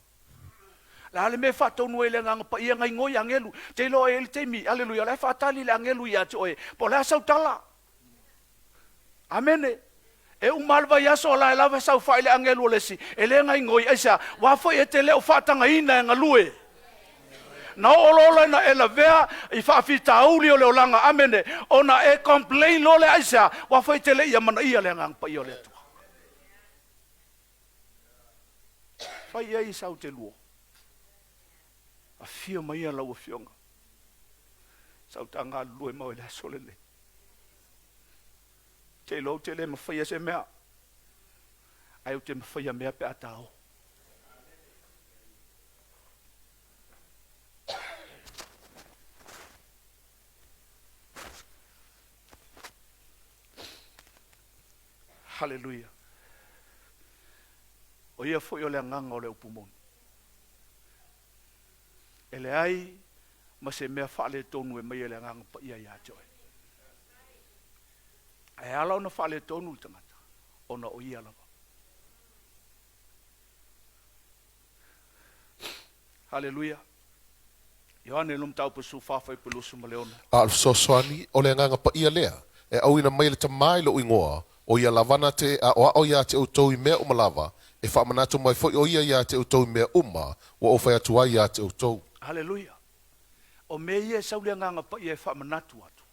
La ale me fa tonu ele nga pa ia ngai ngoi angelu te lo ele te mi aleluia la fa tali le angelu ia te oe po la sau tala amen e u malva ia so la va sau fa ile angelu le si ele ngai ngoi aisa wa fo e te le o fa tanga ina nga lue na olola na ela vea i fa fita uli o le olanga amen ona e complain lo le aisa wa fo e te le ia mana ia le ngang pa ia le tu fa ia i sau te luo a fio mai ala o fionga. Sau tanga lue mau le solele. Te lo te le mawhaia se mea. Ai o te mawhaia mea pe atao. Haleluia. O ia foi o le nganga o le upumoni. Ele ai ma se mea whaale tonu e mai le nganga pa ia ia joe. E ala ona whaale tonu tangata. Ona o ia lava. Haleluia. Ioane lum tau pasu whawhai pelusu ma leona. Al sosoani o le nganga pa ia lea. E au ina mai le tamai lo ingoa. O ia lavana te a o ia te utau i mea umalava. E whamanatu mai fo o ia te utau i mea uma. Wa o whai atua ia te utau. Haleluia. O me ia saulia nganga pa ia e whamanatu atu.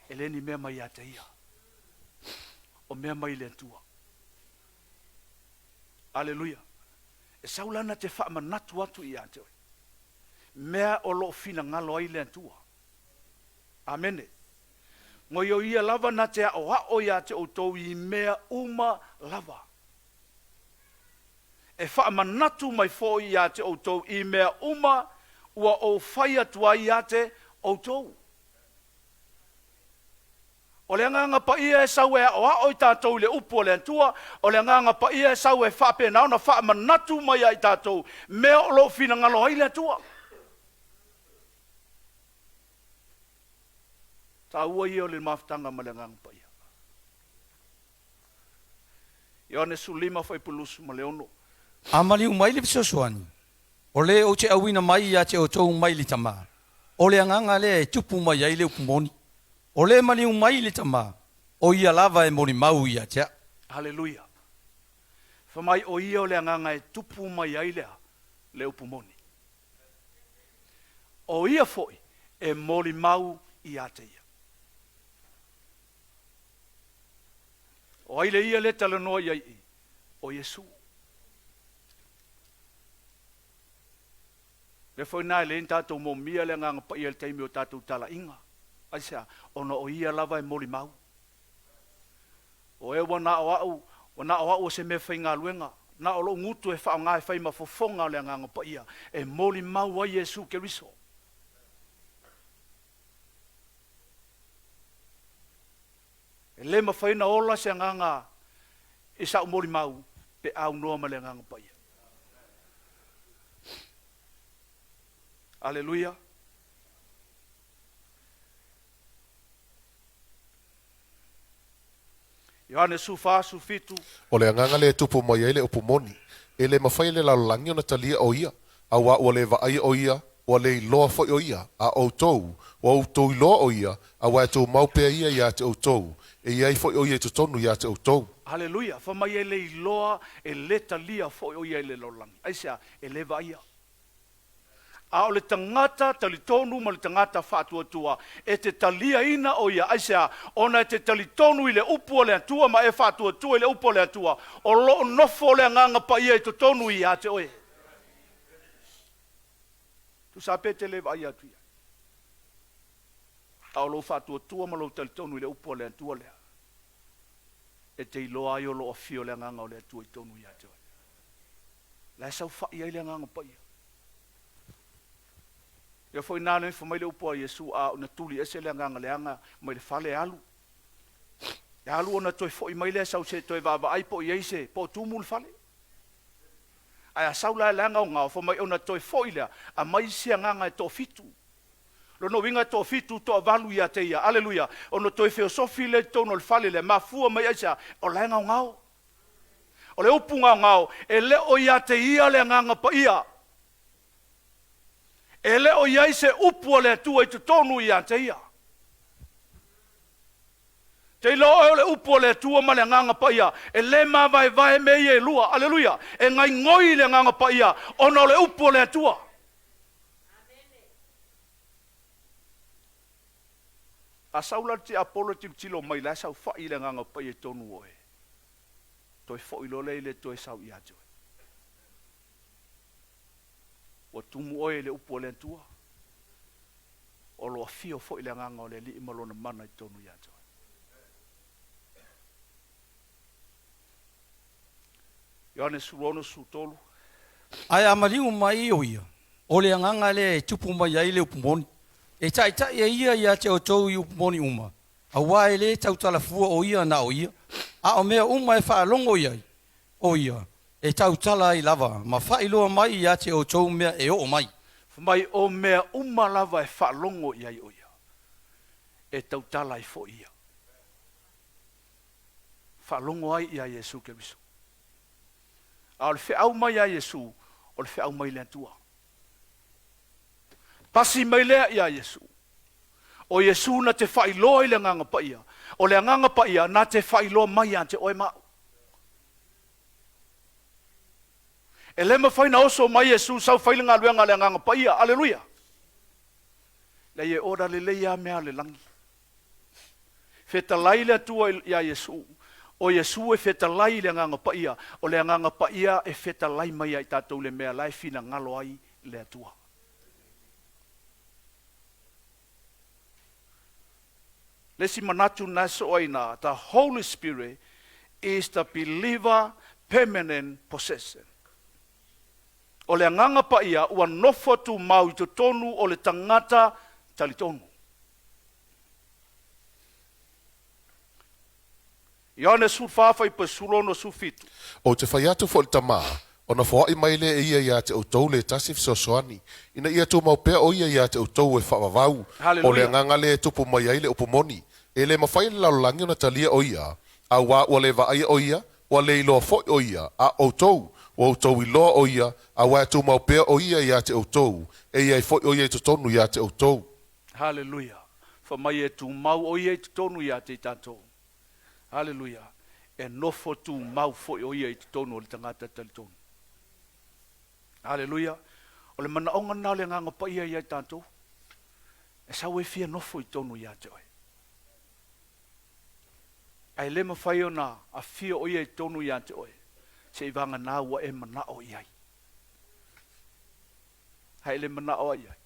E leni mea mai ate ia. O mea mai le tua. Haleluia. E saulana te whamanatu atu ia ate oi. Mea o lo fina ngalo ai le tua. Amene. Ngoi o ia lava na te o hao ia te utau i mea uma lava. E whaamanatu mai fo ia te utau i mea uma ua o whai atua ia te utau. O le nganga pa ia e sau e o hao i tātou le upo le antua, o le nganga pa ia e sau e whapena ona whaamanatu mai ai tātou, mea o lo fina ngalo ai le atua. Ta ua ia o le maftanga ma le ngang pa ia. Ioane sulima fai pulusu ma le ono. Amali umai le pisosuani. O le o te awina mai ia te o tau mai li tama. O le anganga le e tupu mai ai le upumoni. O le mali umai li tama. O ia lava e moni mau ia tea. Haleluia. Famai o ia o le anganga e tupu mai ai lea le upumoni. O ia foi e moli mau ia te ia. O aile ia le talanoa iai o Yesu. Le foi nai le tātou mo mia le nganga pa ia le taimi o tātou tala inga. Aisa, ona o ia lava e moli mau. O e wana o au se me whainga luenga. Na o lo ngutu e whao ngai whaima fofonga le nganga pa ia. E moli mau a Yesu ke riso. E le mawhaina ola se nganga e sa umori mau pe au noa ma le nganga pa ia. Aleluia. Ioane sufa sufitu. O le nganga le tupu mai ai le upumoni. E le mawhai le lalolangi o na talia o ia. A wa o le vaai o ia. O le loa fo o ia. A o tou. O tou loa o ia. A wa e tou maupea ia ia te o tou. E iai fo o ia te tonu ia te o tou. Haleluia. Famai e le iloa e le talia fo o ia le lolangi. Aisa e le vaia. A o le tangata talitonu ma le tangata whātuatua. E te talia ina o ia. Aisa ona e te talitonu i le upu o le atua ma e whātuatua i le upu o le atua. O lo nofo le nganga pa ia e to tonu i a te oe. Tu sa pete le vaia tu ia. A o lo whātuatua ma lo talitonu i le upu o le atua lea. E te iloa ai o lo afio le nganga o le atua i tonu i a te oe. La sau whai ai le nganga pa ia. Ia foi nāne whamai le upo a Yesu a una tuli ese le nganga leanga mai le whale alu. E alu ona toi foi mai le sau se toi vava ai po i eise po tumu le whale. Ai a saula le nganga o ngau whamai ona toi foi lea a mai sia nganga e to fitu. Lono winga to fitu to valu ia te ia. Aleluia. Ono toi feosofi le tono le whale le mafua mai eisa o le ngau ngau. O le upu ngau ngau e le o ia te ia le nganga pa ia. E le o iai se upu o le atua i te tonu i a te ia. Te ilo o le upu o le atua ma le nganga pa ia. E le ma vai me ia e lua. Aleluia. E ngai ngoi le nganga pa ia. Ono le upu o le atua. A saula te apolo tilo mai la sau fai le nganga pa ia tonu oe. Toi fo ilo le toi sau i a te oe. O tumu oe le upo le tua. O lo afio fo ile nganga o le li imalona mana i tonu i ato. Ioane surono su tolu. Ai amaliu mai o ia. O le nganga le tupu mai ai le upumoni. E tai e ia te o tau i upumoni uma. A wae le tau tala fua o ia na o ia. A o mea uma e whaalongo iai. O ia. E tau tala i lava. Ma whailoa mai i ate o tau mea e o mai. Mai o mea uma lava e whaalongo iai o ia. E tau tala i fo ia. Whaalongo ai ia Yesu ke viso. A o le whiau mai a Yesu, o le whiau mai lea tua. Pasi mai lea ia Yesu. O Yesu na te whailoa i le nganga pa ia. O le nganga pa ia na te whailoa mai a te oe mau. E le mawhaina oso mai Yesu sau whailinga luenga le nganga pa ia. Aleluia. Le ye ora le leia mea le langi. Fetalai le tua ia Yesu. O Yesu e fetalai le nganga pa ia. O le nganga pa ia e fetalai mai ai tatou le mea lai fina ngalo ai le tua. Lesi manatu naso oina, the Holy Spirit is the believer permanent possession. O le nganga pa ia ua nofo tu mau i to tonu o le tangata talitonu. Ione su whawhai pa sulono su fitu. O te whai atu fo le tama, o na whaai mai le ia ia te outou le tasif sosoani. Ina ia tu mau pea o ia te outou e whaavavau. O le nganga le tupu mai ai le upumoni. E le mawhai le laulangi o na talia o ia, a wā ua le vaai o ia, ua le iloa foi o ia, a outou, o outou iloa o ia, a wā tu mau pea o ia te outou, e ia i foi o ia i tonu ia te outou. Hallelujah. Fa mai e tu mau o ia i tonu ia te tatou. Hallelujah. E nofo tu mau foi o ia i tonu o le tangata talitonu. Hallelujah. O le mana onga nā le nganga pa ia i tatou. E sau e fia nofo i tonu ia te oi. Ai le mawhai o nā a fia o ia i tonu ia te oi. Se i vanga nā ua e mana o iai. Hai le mana o iai.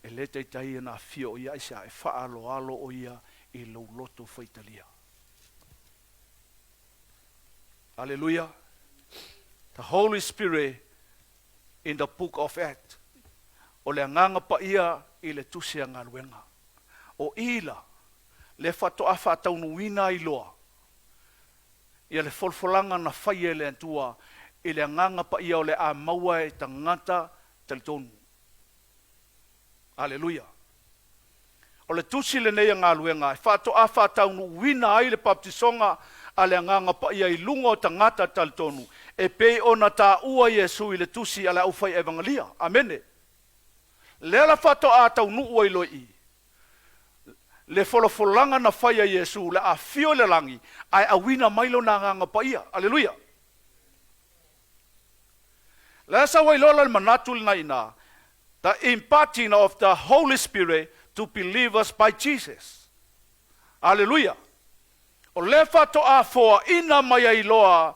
E le teitai na fia o iai sa e whaalo alo o ia i lau loto whaitalia. Hallelujah. The Holy Spirit in the book of Acts. O le nganga pa ia i le tusia ngā luenga. O ila le whatoa whataunuina i loa. Ia le folfolanga na whaie le antua i le nganga pa ia o le a maua e tangata talitonu. Hallelujah. O le tusi le nei ngā luenga, whatoa whataunuina ai le baptisonga a le nganga pa ia i lungo tangata talitonu. E pei ona ta ua Yesu i le tusi a le aufai evangelia. Amene. Le la whatoa taunu ua i loi. Le folofolanga na whaia Yesu, le a fio le langi, ai awina mailo na nganga pa ia. Aleluia. Le sa wai lola le manatul na ina, the imparting of the Holy Spirit to believers by Jesus. Aleluia. O le whatoa foa ina mai ai loa,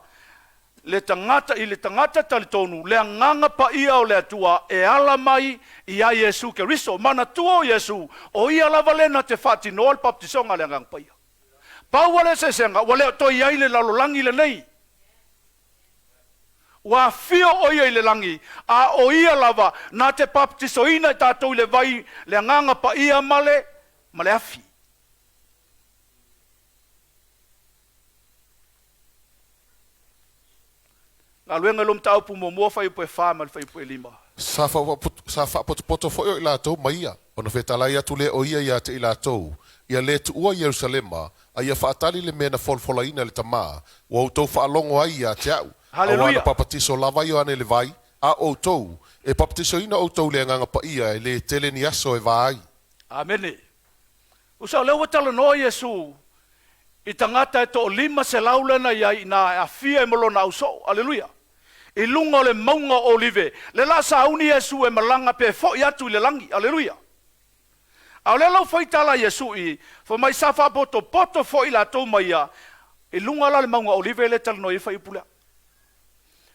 le tangata talitonu, le nganga pa ia o le atua, e ala mai i a Yesu ke riso, mana tua o Yesu, o ia lava lena te whati noa le baptisonga le nganga pa ia. Pau wale se senga, wale to ia i le lalolangi le nei. Wa fio o ia i le langi, a o ia lava, na te baptisoina i tātou le vai, le nganga pa ia male afi. Ngā luenga lom tau pu mo fai po e whāma, fai po e lima. Sa whapoto fo i lātou maia, o na whetalai atu le o ia te i lātou, ia le tu ua Yerusalema, a ia whaatali le mena folfolaina le tamā, o outou whaalongo ai ia te au. Hallelujah. A wana papatiso lava i o ane le vai, a outou, e papatiso ina outou le nganga pa ia, e le tele ni aso e vai. Amene. Usau lewa tala noa Yesu, i tangata e to lima se laulena iai na a fia e molo na uso. Aleluia. I lunga le maunga olive. Le la sauni Yesu e malanga pe fo i atu i le langi. Aleluia. Au le lau whaitala Yesu i, fo mai safa poto fo i la tau maia, i lunga la le maunga olive le tala no i whai pulea.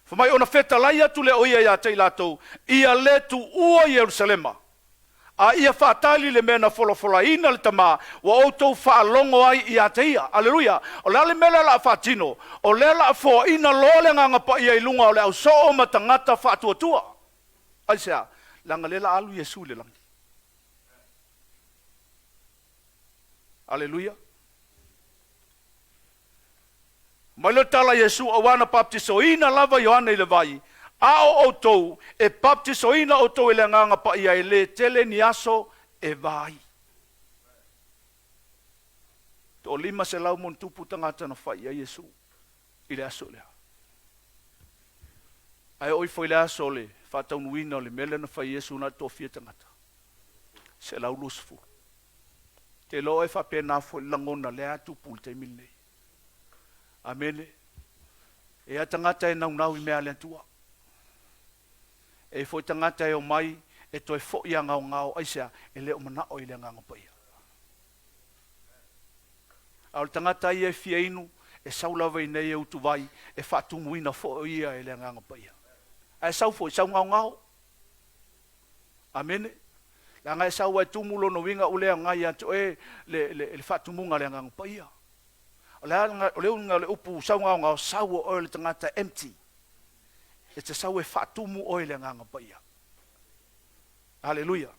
Fo mai ona whetalai atu le oia ia te i la tau, ia le tu ua Yerusalema. A ia whaatali le mena folofolaina le tama, wa outou whaalongo ai i a te ia. Aleluia. O lea le mele la whaatino, o lea la fo ina lole nganga pa ia i lunga o le au so o matangata whaatuatua. Aisea, langa lela alu Yesu le langi. Aleluia. Mai lo tala Yesu awana baptiso ina lava Yohana ile vai. A o tou e baptiso ina o tou ele nganga pa ia ele tele ni aso e vai. To lima se lau mon tupu tangata na fai a Yesu. Ile aso lea. Ai oi foi le aso le fatau nuina le mele na fai Yesu na to fia tangata. Se lau lusfu. Te lo e fa pena fo langona le atu pul te mille. Amene. E a tangata e nau i mea le tua. E foi tangata e o mai e toi fo ia ngau aisea e le o mana o i le nganga paia. Au tangata i e fia inu e saulawa i nei e utu vai e fatu muina fo ia e le nganga paia. Ai sau fo, sau ngau. Amene. La ngai sau e tumulo no winga ulea ngai atu e le fatu munga le nganga paia. O le upu sau ngau sau o le tangata empty. E te sau e fatumu o le nganga paia. Hallelujah.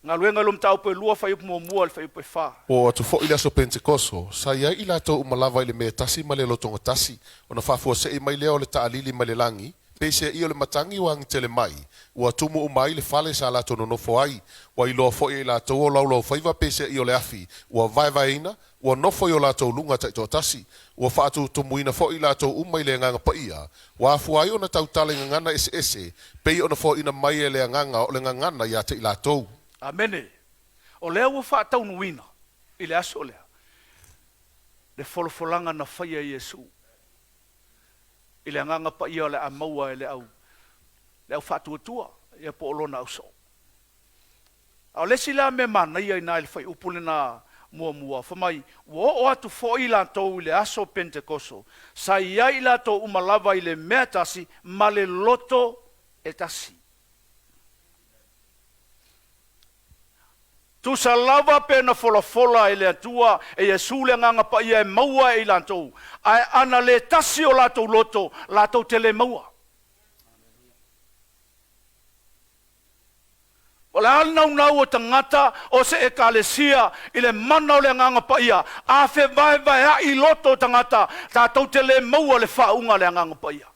Nga luenga lum tau pe lua fai mo mua fai pe fa. O atu fo ila so Pentekoso, sa ia ila to umalava ile me tasi male lotonga tasi, ona fa fo se mai leo le taalili male langi, pe se ia le matangi wang tele mai, o atumu umai le fale sa la tono no fo ai, wa ilo fo ila to o laulo faiva pe se ia le afi, o vai ina, o no fo io la to lunga tai to tasi, o fa atu to muina fo ila to umai le nganga pa ia, wa fu ai ona tau tale ngana ese, pe ona fo ina mai le nganga o le ngana ya te ila to. Amene. O lea ua whaatau nuina. I le aso lea. Le wholofolanga na whaia Yesu. I le anganga pa ia le amaua e le au. Le au whaatua tua. Ia po olona au so. Au lesi la me mana ia ina le whai upule na mua. Whamai, o atu fo i la tau i le aso Pentekoso. Sa ia i la tau umalava i le mea tasi, ma le loto e tasi. Tu sa lava pena fola ele atua e Yesu le nganga pa ia e maua e lantou. Ai ana le tasi o latou loto, latou tele maua. O le nau o tangata o se e kalesia i le mana o le nganga pa ia. A fe vai a i loto tangata, tatou tele maua le whaunga le nganga pa ia.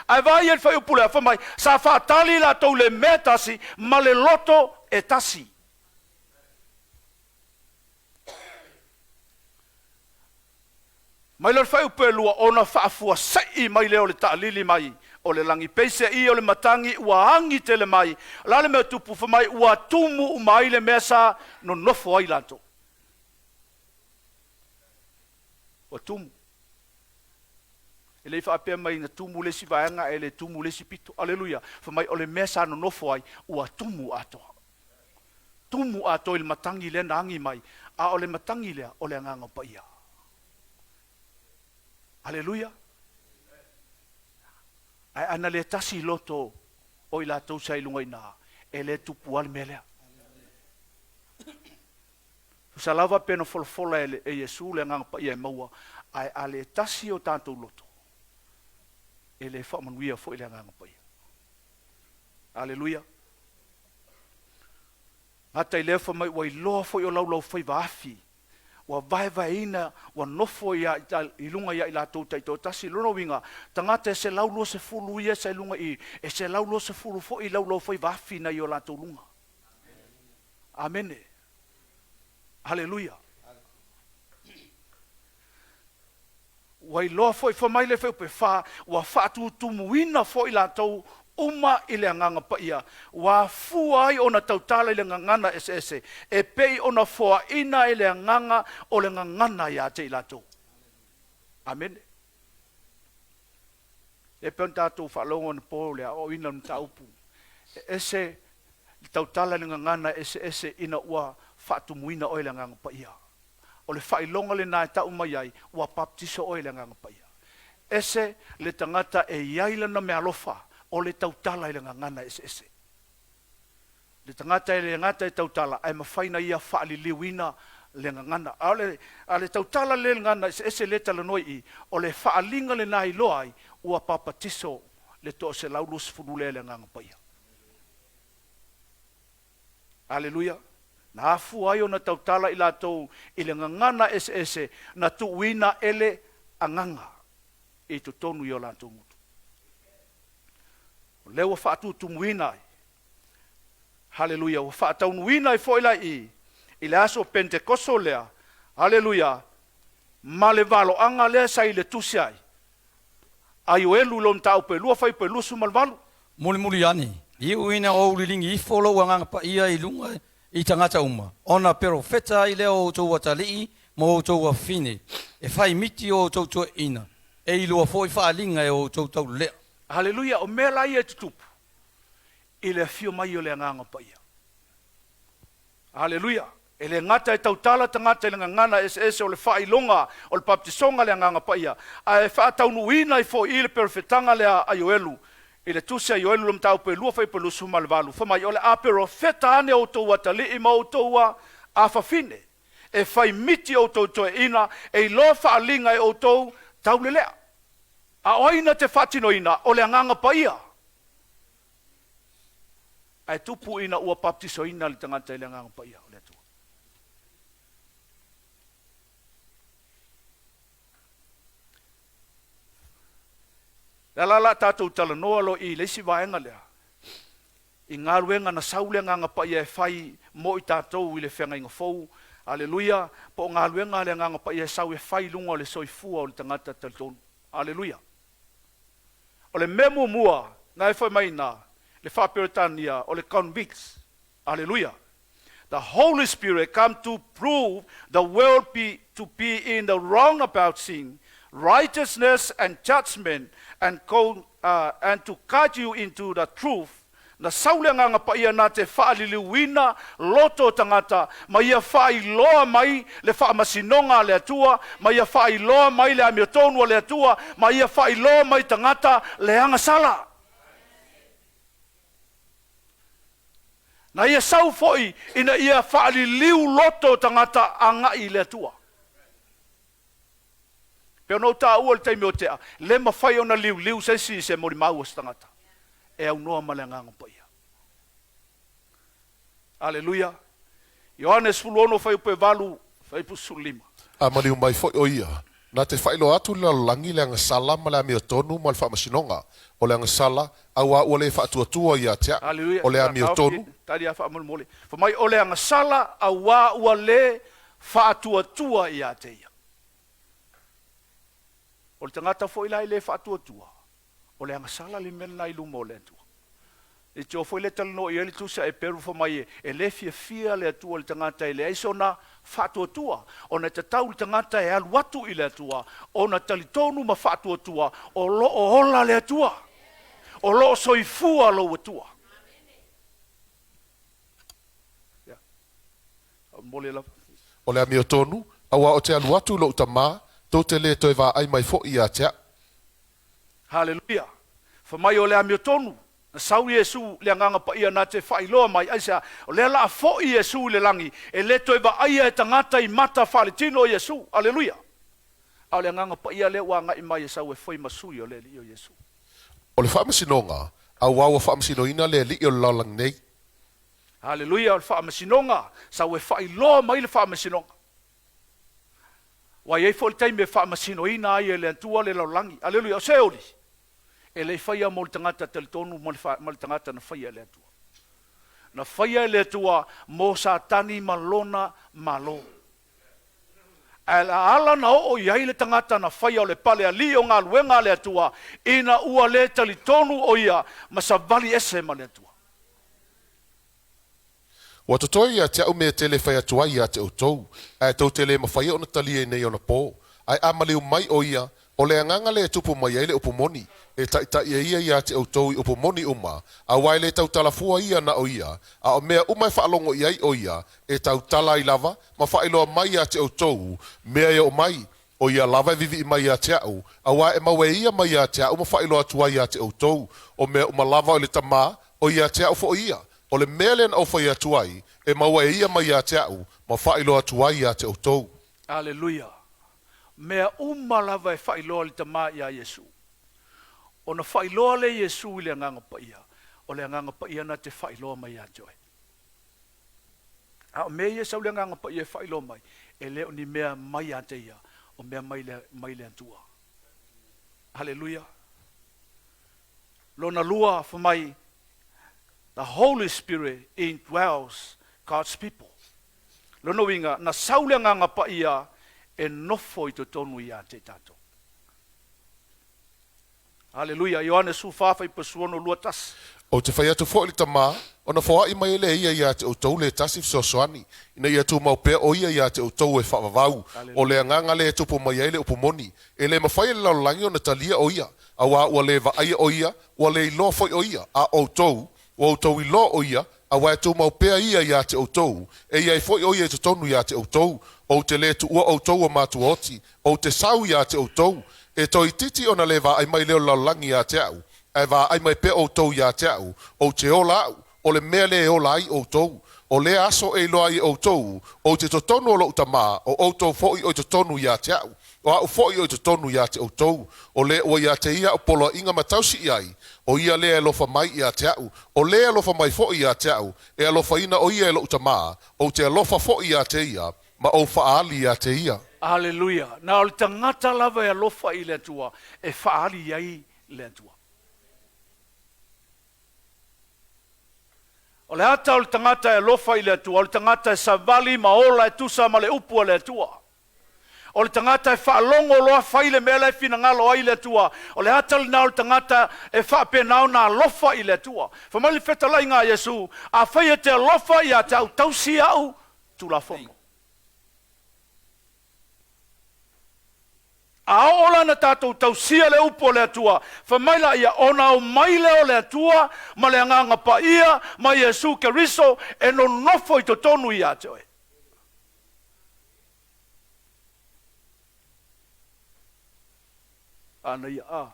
Ai vai e whai upule a whamai, sa whaatali latou le mea tasi, ma le loto e tasi. Mai le fai upelua ona faafua sai mai leo le taalili mai o le langi peise i o le matangi ua angi tele mai la le mea tupu fa mai ua tumu mai le mesa no nofo ai lanto ua tumu ele fa pe mai na tumu le si vaanga ele tumu le si pito aleluia fa mai o le mesa no nofo ai ua tumu ato il matangi le nangi mai a o le matangi le o le nganga paia. Haleluia. Ai ana le tasi loto o ila tau sai lunga ina e le tupu al melea. Salava pena folfola e Yesu le nganga pa ia maua ai ale tasi o tanto loto. E le fa manuia fo ile nganga pa ia. Haleluia. Hata ile fa mai wai lo fo yo lau fai vafi. Wa vai ina wa nofo ia ilunga ia ila tau taito tasi lono winga tangata se laulo se fulu ia se lunga i e se laulo se fulu fo i laulo foi vafi na io la tau lunga. Amen. Haleluia. Wa lo foi fo mai le fe pe fa wa fa tu muina fo ila tau uma ile nganga pa ia wa fuai ona tautala ile nganga ese e pei ona foa ina ile nganga o le nganga ya te ilato. Amen. E penta tu falongo po le o ina mtaupu ese tautala ile nganga ese ina wa fatu muina o ile nganga pa ia o le fai longa le na ta uma yai wa baptiso o ile nganga pa ia ese le tangata e yaila na me alofa o le tautala i le ngangana ese. Le tangata i le ngata i tautala, ai mawhaina ia whaaliliwina le ngangana. A le tautala le ngangana ese le talanoi i, o le whaalinga le nahi loai, ua papatiso le to se laulus furule le nganga paia. Aleluia. Na afu ai ona tautala i latou i le ngangana ese na tuuina ele anganga i tutonu i o latou ngutu. Le ua whaatutumuina ai. Haleluia. Ua whaataunuina ai foila i le aso Pentekoso lea. Haleluia. Ma le valo anga lea sa i le tusi ai. Ai o elu lom tau pe lua fai pe lusu malvalu. Muli ani. I uina o ulilingi i folo wanganga pa ia i lunga i tangata uma. Ona perofeta i leo o tau atalii mo o tau afine. E fai miti o tau tua ina. E ilua foi whaalinga e o tau lea. Haleluia. O mea lai e tutupu. I le fio mai o le anganga pa ia. Haleluia. E le ngata e tautala tangata i le ngangana ese o le whailonga o le baptisonga le anganga pa ia. A e whaataunuina i fo i le perfetanga le a ioelu. I le tusia ioelu lom tau pe lua fai pe lusu malvalu. Whamai o le a perofeta ane o tau atali i mau tau a whafine. E whai miti o tau toe ina e i loa whaalinga e o tau le lea. A oina te whatinoina o le anganga pa ia. A e tupu ina ua baptisoina le tangata i le anganga pa ia. O le atua. La tātou tala noa lo i leisi vaenga lea. I ngā ruenga na saule nganga pa ia e whai mo i tātou i le whenga inga fau. Aleluia. Po ngā ruenga le nganga pa ia e sau e whai lunga o le soifua o le tangata talitonu. Aleluia. O le memo mua na e whai mai na le whaperetania o le convicts. Aleluia. The Holy Spirit come to prove the world to be in the wrong about sin, righteousness and judgment, and to guide you into the truth. Na saulanga nga pa ia na te whaaliluina loto tangata, ma ia whailoa mai le whaamasinonga le atua, ma ia whailoa mai le amiotonu le atua, ma ia whailoa mai tangata le angasala. Na ia sau foi ina ia whaaliliu loto tangata anga i le atua. Peo no ta ua le taimi o tea, le mawhai ona liu se si se mori mau as tangata. E au noa malenganga pa ia. Aleluia. Ioanes fuluono fai upe valu, fai pusu lima. A mani umai foi o ia. Na te whailo atu le langi le anga sala ma le ami o tonu ma le whaamasinonga. O le anga sala, au a ua le whaatuatua ia tea. O le ami o tonu. Tari a whaamulmole. Whamai o le anga sala, au a ua le whaatuatua ia te ia. O le tangata foi lai le whaatuatua. O le anga sala le mena i lumo le atua. E tio foi le talano i ele tusa e peru whamai e le fia le atua le tangata i le aisona whaatuatua. O na te tau le tangata e aluatu i le atua. O na talitonu ma whaatuatua. O lo o ola le atua. O lo soifua lo atua. O le ami o tonu, awa o te aluatu lo utama, tau te le toi wa ai mai fo i a tea. Haleluia. Whamai o le ami o tonu. Na sau Yesu le nganga pa ia na te whailoa mai aisa. O le la fo i Yesu le langi. E le toi wa aia e tangata i mata whaletino Yesu. Aleluia. Au le nganga pa ia le wanga i mai e sau e foi masui o le li o Yesu. O le whaamasinonga, au wawa whaamasinoina le li o lalang nei. Haleluia. O le whaamasinonga. Sau e whailoa mai le whaamasinonga. Wa ye fo tai me fa masino ina ai le tua le langi. Aleluia. Se oli. E le faia mo tangata teltonu mo tangata na faia le tua. Na faia le tua mo satani malona malo. Ala na o ia le tangata na faia o le pale ali o ngā luenga le tua ina ua le talitonu o ia masavali ese ma le tua. Wa totoi ia te au mea tele whai atua ia te utou. Ai tau tele ma whai o na tali e nei o na pō. Ai amaliu mai o ia, o le anganga le tupu mai ai le upumoni. E tai ia te utou i upumoni uma. A wai le tau talafua ia na o ia. A o mea umai whaalongo iai o ia. E tau tala i lava, ma whailoa mai ia te utou. Mea ia o mai. O ia lava vivi i mai ia te au. A wai e mawe ia mai ia te au, ma whailoa atua ia te utou. O mea uma lava o le tamā, o ia te au fo ia. O le melen au whai atuai, e maua e ia mai a te au, ma whailo atuai a te autou. Aleluia. Mea umalawa e whailoa le tama ia Yesu. O na whailoa le Yesu i le anganga pa ia. O le anganga pa ia na te whailoa mai a joe. A me ia sau le nganga pa ia whailo mai. E leo ni mea mai ante ia. O mea mai le antua. Hallelujah. Lona lua for mai. The Holy Spirit indwells God's people. Lona winga na sau le nganga pa ia e nofo i to tonu ia te tato. Hallelujah. Ioane su fafa i pasuono lua tas. O te whai atu fōi ta mā, o na whoa i mai le ia te utau le tasif sosoani. Ina ia tu mau pēr o ia te utau e whawawau. O le anganga le tupu mai ele upumoni. E le mawhai le laulangi o na talia o ia. A wā ua le vaai o ia, ua le ilo foi o ia. A o tau i lo o ia, a wā tu mau pēr ia te utau. E ia i foi o ia te tonu ia te utau. O te le tu ua utau o mātu oti. O te sau ia te utau. E toi titi o na le vaai mai leo laulangi ia te au. E va ai mai pe o tou ya te au, o te ola au, o le mea le o lai o tou, o le aso e loa i o tou, o te totonu o lo utama, o tou foi o te tonu ya te au, o au foi o te tonu ya te o tou, o le o ya te ia o polo inga matausi iai, o ia le alofa mai ya te au, o le alofa mai foi ya te au, e alofa ina o ia e lo utama, o te alofa foi ya te ia, ma o faali ya te ia. Hallelujah. Na o le tangata lava e alofa i le tua, e faali iai le tua. O le ata o le tangata e lofa i le atua, o le tangata e savali maola e tusa ma le upu le atua. O le tangata e whaalongo loa whaile mea le fina ngalo ai le atua. O le ata o le tangata e whaapenao na lofa i le atua. Whamali whetalai ngā Yesu, a whaia te lofa i a te au tausi au tu la fono. A ola na tātou tausia le upo le atua, whamaila ia ona o maile o le atua, ma le anganga pa ia, ma Yesu Keriso, e no nofo i to tonu i atoe. Ana ia a.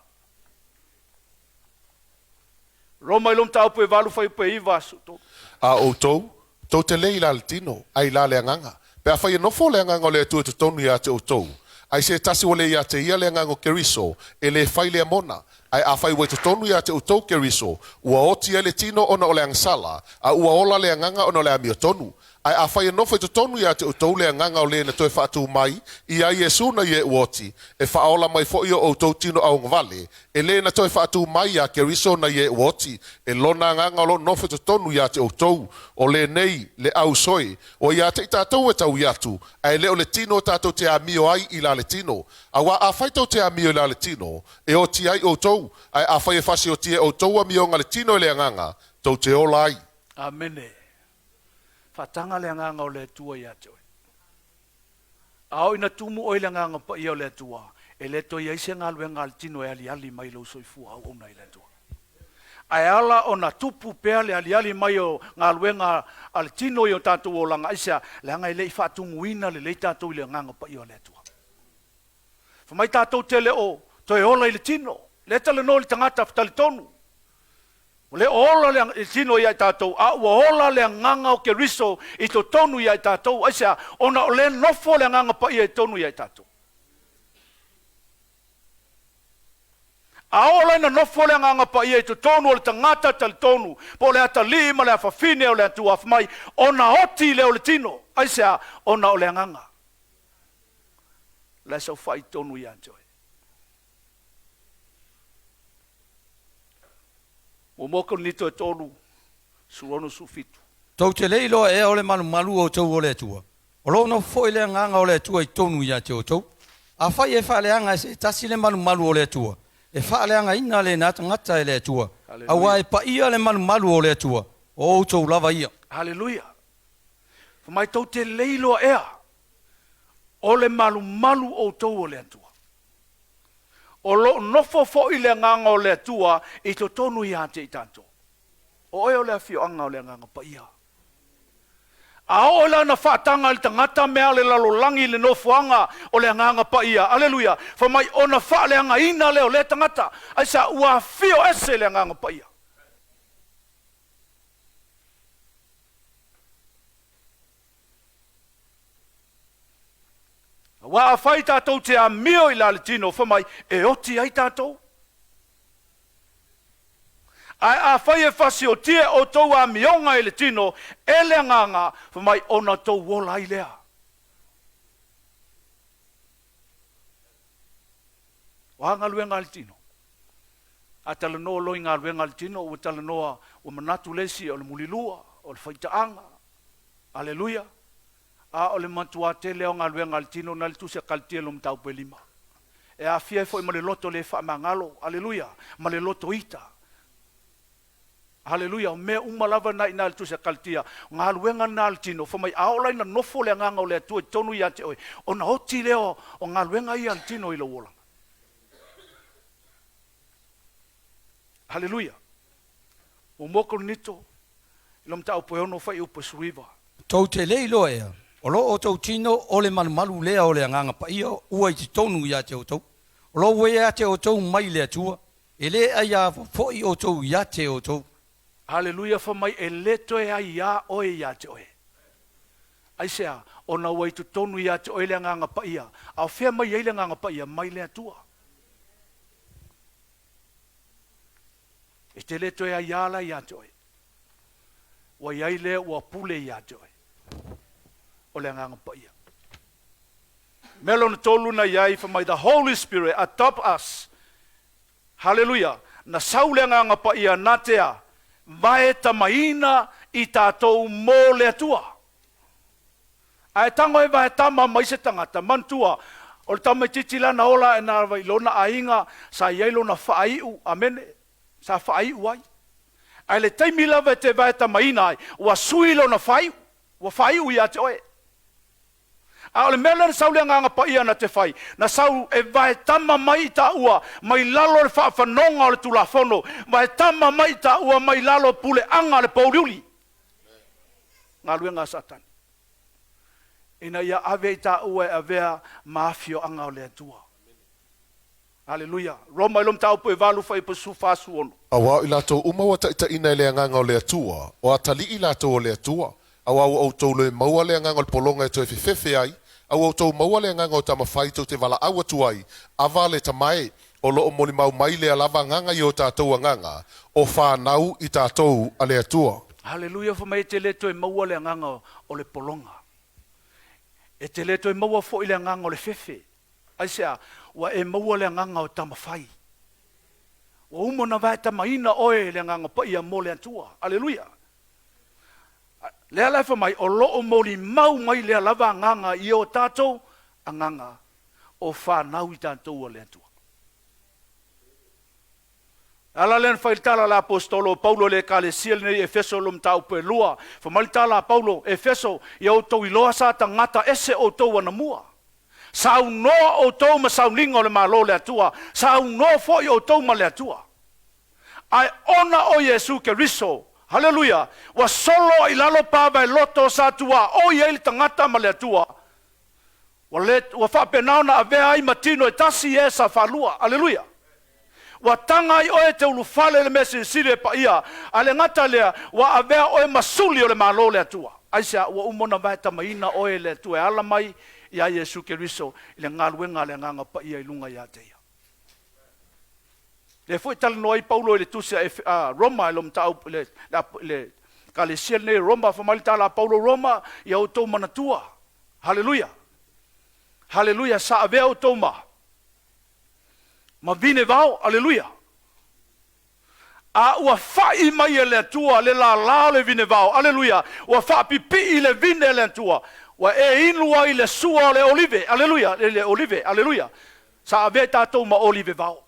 Roma ilum tau pe valu fai pe iwa su to. A o tou te leila al tino, ai la le anganga. Pe a whai nofo le anganga o le atua to tonu i ate o tou. Ai se tasi wale ia te ia le ngango Keriso, e le whai le mona, ai a whai wai tonu ia te utau Keriso, ua oti ele tino ona o le angsala, a ua ola le nganga ona o le amio tonu. Ai a whai no whai tonu ia te utau le nganga o le na toi whaatu mai, i a Yesu na ie uoti, e whaola mai fo o utau tino au ngvale, e le na toi whaatu mai a Keriso na ie uoti, e lona nganga o lo no whai tonu ia te utau, o le nei, le au soi, o ia te tātou e tau iatu, ai le o le tino tātou te amio ai i la le tino, a wa a whai tau te amio i la le tino, e o ti ai o tau, ai a whai e whasi o tie o tau amio ngā le tino i le nganga, tau te ola ai. Amene. Fatanga le nganga o le tua i atoe. Ao ina tumu o le nganga pa i o le tua, e le toi aise ngā lue ngā le tino e ali mai lo soifua au ona i le tua. Ai ala o na tupu pea le ali mai o ngā luenga al tino i o tātou o langa isa le anga i le i whātungu ina le tātou i le nganga pa i o le tua. Whamai tātou te le o, toi ola i le tino, le tale no le tangata whtali tonu. Le ola le tino i ai tātou, a ua ola le nganga o Keriso i to tonu i ai tātou, isa ona o le nofo le nganga pa i ai tonu i ai tātou. A ola ina nofo le nganga pa ia i to tonu o le tangata tali tonu, po le ata lima le awhawhine o le atu awhamai, ona hoti le o le tino, aisea ona o le nganga. Le sau whai tonu i anjoe. O moko nito e tonu, surono su fitu. Tau te leilo e o le malu o tau o le atua. O lo no foi le nganga o le atua i tonu i ate o tau. A whai e wha le anga se tasi le malu o le atua. E whaaleanga ina le nata ngata e le atua. Awa e pa ia le malu o le atua. O tau lava ia. Hallelujah. Whamai tau te leilo ea. O le malu o tau o le atua. O lo nofo fo i le nganga o le atua i to tonu i ate i tanto. O eo le afio anga o le nganga pa ia. A o la na whaatanga i tangata mea le lalolangi le nofuanga o le nganga pa ia. Aleluia. Whamai o na whaaleanga ina leo le tangata. Aisa ua fio ese le nganga pa ia. Wa a whai tātou te a mio i la le tino. Whamai e oti ai tātou. Ai a fai e fasi o tie o tau a mionga ele tino, ele nganga, whamai ona tau wola i lea. O hanga luenga le tino. A tala noa loi ngā luenga le tino, o tala noa o manatu lesi, o le mulilua, o le whaitaanga. Aleluia. A o le mantua te leo ngā luenga le tino, na le tusia kaltia lo mtau pe lima. E a fia foi ma le loto le wha mangalo. Aleluia. Ma le loto ita. Haleluia, me umalava na ina tu se kaltia. Ngā luenga na altino, whamai aolai na nofo le nganga o le atua tonu i ate oe. O na oti leo o ngā luenga i altino i lo wolanga. Haleluia. O moko nito, ilom tau poeono whai upa suiva. Tau te lei loa ea. O lo o tau tino o le malu lea o le nganga pa ia ua i te tonu i ate o tau. O lo ue ate o tau mai le atua. E le aia foi o tau i ate o tau. Haleluia, whamai e leto e ai ia oe i ate oe. Aisea, o na wai tu tonu i ate oe le nganga pa ia. Au whea mai e le nganga pa ia, mai le atua. E te leto e ai ala i ate oe. Wa iai le ua pule i ate oe. O le nganga pa ia. Melo na tolu na iai whamai the Holy Spirit atop us. Hallelujah. Na saule nganga pa ia natea. Vae tamaina i tātou mō le atua. Ai tango e vae tama mai se tangata mantua. O le tama titila na ola e nā ilona ainga sa iailo na whaaiu. Amene. Sa whaaiu ai. Ai le taimila ve te vae tamaina ai. Ua suilo na whaaiu. Ua whaaiu i ate oe. A ole mele na saule nganga pa ia na te whai. Na sau e vae tama mai ta ua. Mai lalo le whanonga o le tulafono. Vae tama mai ta ua mai lalo pule anga le pauriuli. Ngā luenga satani. Ina ia ave ta ua e avea maafio anga o le atua. Haleluia. Roma ilom tau po e valu whai pa su fasu ono. Awa i lato umawa ta ina le nganga o le atua. O atali i lato o le atua. Au au tau le maua le nganga o le polonga e toi fefefe ai. Au tau maua le nganga o tama whai tau te wala awa tuai. Ava le tamae o loo moni mau mai le alava nganga i o tātou nganga. O whanau i tātou a le atua. Haleluia, whamai te leto e maua le nganga o le polonga. E te leto e maua fo i le nganga o le fefe. Aisea, wa e maua le nganga o tama whai. Wa umona vai tamaina oe le nganga pa ia mo le atua. Haleluia. Lea laifa mai o loo moli mau mai lea lava nganga i o tātou a nganga o whanau i tātou a le atua. Ala len whaitala la apostolo Paulo le kale siel nei Efeso lom tau pe lua. Whamalitala Paulo Efeso i o tau i loa sa ta ngata ese o tau ana mua. Sau noa o tau ma sau ninga o le malo le atua. Sau noa fo i o tau ma le atua. Ai ona o Yesu ke riso. Haleluia. Wa solo i lalo pava i loto sa tua. O i eili tangata ma le atua. Wa whapenau na avea ai matino e tasi e sa whalua. Haleluia. Wa tanga i oe te ulufale le mesi sire pa ia. Ale ngata lea. Wa avea oe masuli o le malo le atua. Aisea wa umona vai tamaina oe le atua. E ala mai i a Yesu ke riso. I le ngaluenga le nganga pa ia i lunga i ateia. Le foi tal no ai Paulo le tusia Roma lom tau le kalesia ne Roma famali tala Paulo Roma i auto manatua. Haleluia. Haleluia sa ave auto ma vine vao, haleluia. A ua fai mai le tua le la le vine vao, haleluia. Ua fa pipi le vine le tua. Ua e inua i le sua le olive, haleluia, le olive, haleluia. Sa ave tatou ma olive vao.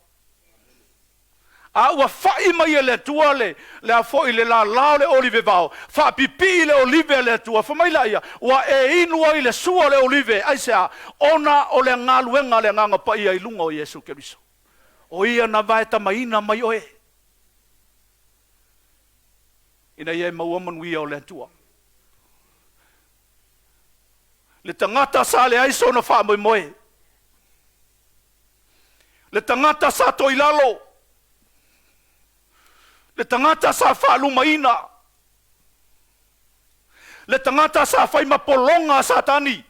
A ua fai mai le tua le a foi le la le olive vao. Fa pipi le olive le tua. Fa mai la ia. Ua e inua i le sua le olive. Aisea, ona o le ngaluenga le nganga pa ia i lunga o Yesu Keriso. O ia na vai tamaina mai oe. Ina ia mauaman wia o le tua. Le tangata sa le aiso na wha moi moe. Le tangata sa toilalo. Le tangata sa whaalumaina. Le tangata sa whaimapolonga satani.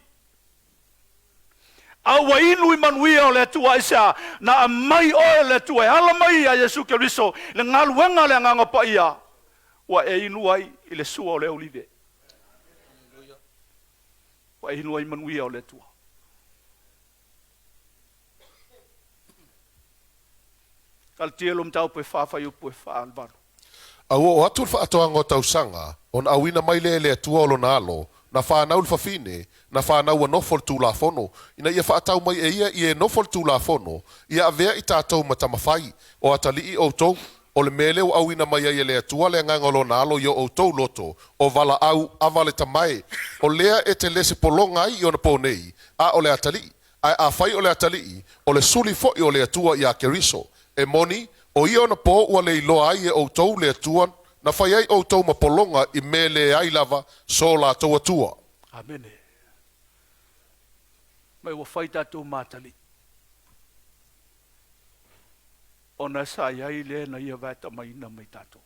Awa inu I manuia o le atua isa na mai o le atua ala mai a Yesu Keriso le ngaluenga le nganga pa ia wa e inu ai I le sua o le olive wa inu ai manuia o le atua kal tielum tau pe fa yu pe fa alvaro Au o atu fa atoanga o tausanga, on awina mai le atua o lona alo, na whanau fafine, na whanau a nofol tū la fono, ina ia whaatau mai ia I e nofol tū la fono, ia avea I tātou matamawhai, o atali I outou, o le mele o awina mai ia le atua le nganga lona alo I o outou loto, o vala au avale tamae, o lea e te lese polonga I o na ponei, a o le atali, a whai o le atali, o le suli fo I o le atua I a Keriso, e moni, o ia ona po ua le iloa ai e outou le atua, na whai ai outou mapolonga I mele ai lava so la tau atua. amene mai wa fai tātou mātali ona sa iai le na ia vata mai na mai tātou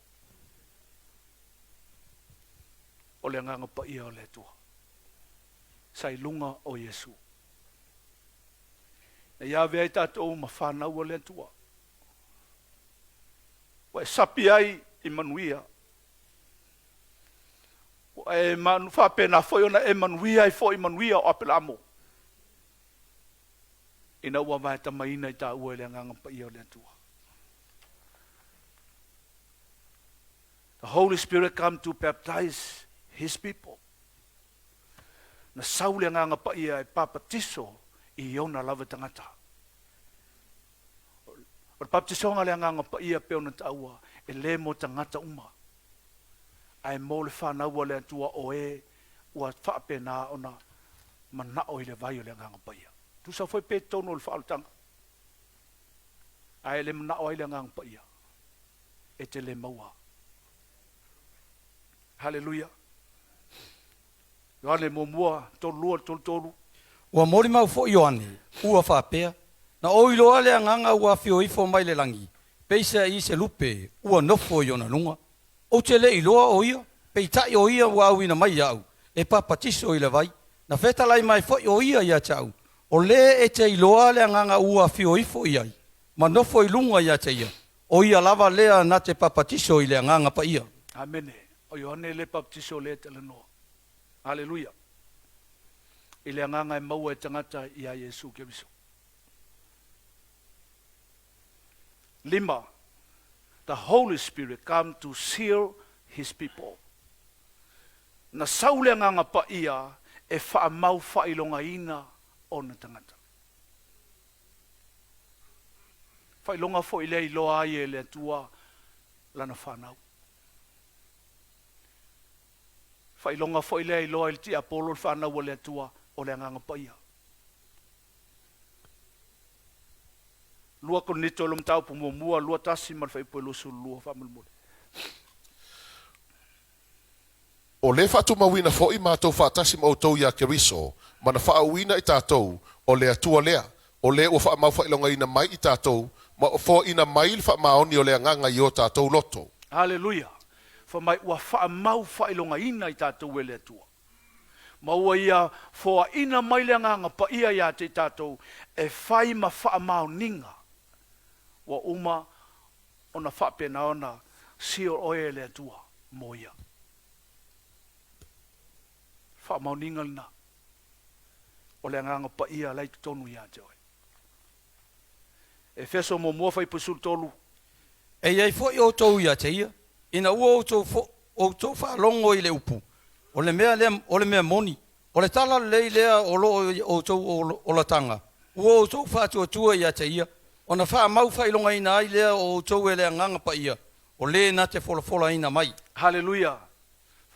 o le nganga pa ia o le atua sai lunga o Yesu na ia vea tātou ma whanau o le atua wa e sapi ai I manuia wa e manu whapena foi ona e manuia I foi manuia o apelamo ina ua vaeta maina I tā ua le nganga pa ia o le atua the Holy Spirit come to baptize His people na sau le nganga pa ia e papatiso I ona lava tangata o papatiso nga le nganga pa ia pe ona taua e le mo tangata uma ai mo le whanau le atua o e ua whapena ona manao I le vai o le nganga pa ia tu sa foi pe tono le whaalutanga ai le manao I le nganga pa ia e te le maua hallelujah Yohane mo mua tolu tolu Ua mori mau fo Ioane, ua whapea. Na oilo ale anganga ua fio ifo mai le langi. Peisa I se lupe, ua nofo I ona lunga. O te le iloa o ia, peitai o ia ua awina mai au. E papatiso I le vai. Na fetalai mai fo o ia ia tau. O le e te iloa ale anganga ua fio ifo iai. Ma nofo I lunga ia te ia. O ia lava lea na te papatiso I le anganga pa ia. amene o Yohane le baptiso le te lanoa hallelujah I le anganga e maua e tangata I a Yesu Keriso. 5. The Holy Spirit come to seal His people. Na sau le anganga pa ia e whaamau whailonga ina o na tangata. Whailonga fo I le iloa ai e le atua lana whanau. Whailonga fo I le iloa I le ti apolo whanau o le atua o le anganga pa ia. Lua ko nito lum tau pumumua, lua tasi man fai po lusu lua whamulmule. O le whatu mawina fo I mātou whaatasi mautou ia Keriso, mana whaawina I tātou o le atua lea, o le ua whaamau whailonga ina mai I tātou, ma fo ina mai il whaamaoni o le anganga I o tātou loto. Hallelujah. Fa mai ua whaamau whailonga ina I tātou e le atua. Maua ia foa ina mai le nganga pa ia te tātou e whai ma whaamau ninga. Wa uma ona whapena ona sio oe le atua mo ia. Whaamau ninga lina. O le nganga pa ia lai tonu ia te oe. E feso mo mua whai pusul tolu. E iai fo I o tau ia te ia. Ina ua o tau whaalongo I le upu. O le mea moni. O le tala lei lea o lo o tau o la tanga. Ua o tau whātua tua ia te ia. O na wha mau whailonga ina ai lea o tau e lea nganga pa ia. O le na te fola ina mai. Hallelujah.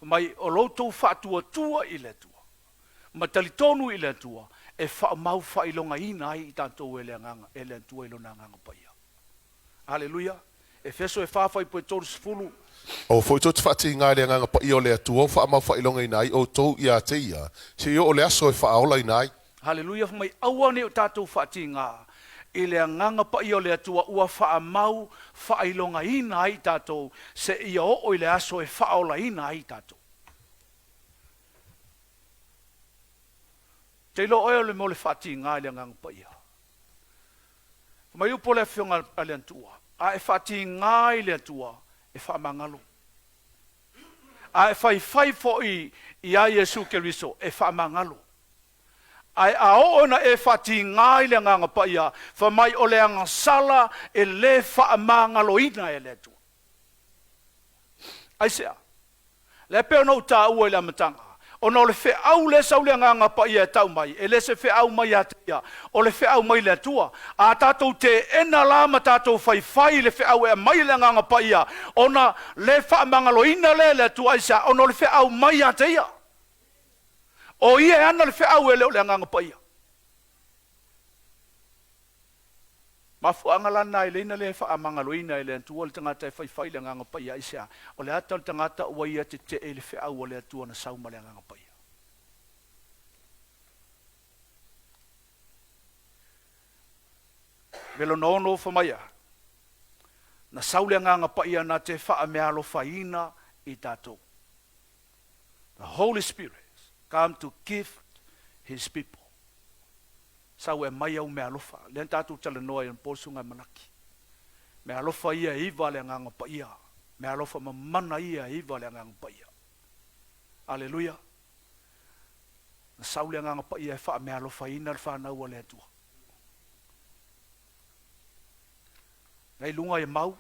Mai o lo tau whātua tua I le tua. Ma talitonu I le tua. E wha mau whailonga ina ai I tātou e lea nganga. E lea tua I lona nganga pa ia. Hallelujah. E feso e whawhai po e tōru sifulu. O foi tot fati nga le nga pa io le tu o fa ma fa ilonga inai o to ia te ia se io o le aso e fa ola inai Hallelujah mai aua ne o tātou whati ngā I le nganga pa io le atua ua wha mau wha ilonga ina ai tātou se ia o I le aso e wha ola ina ai tātou te lo oe le mo le fati ngai le ngang pa ia mai upo le fionga ale tua a e fati ngai le tua e fa mangalo a e fai fo i ia Yesu Keriso e fa mangalo ai a ona e fati ngai le ngang pa ia fa mai o le anga sala e le fa mangalo ina e le tua ai sea le pe no ta u le matanga ono le fe au le sau le nganga pa ia tau mai e le se fe au mai atia o le fe au mai le tua a tatou te ena la ma tatou fai le fe au e mai le nganga pa ia ona le fa mangalo ina le tua isa ono le fe au mai atia o ia ana le fe au e le nganga pa ia ma fu angala nai le ina le fa mangalo ina le tua le tangata fai le nganga pa ia isa o le ata tangata o ia te le fe au le tua na sau ma le nganga pa ia velo no fa mai na sau le nganga pa ia na te fa me alo faina i tatou the Holy Spirit come to gift his people sau e mai au me alofa le tatou tala noa i posunga manaki me alofa ia iwa le nganga pa ia me alofa mamana ia iwa le nganga pa ia aleluia na sau le nganga pa ia fa me alofa ina fa na ua le tua ngai lunga e mau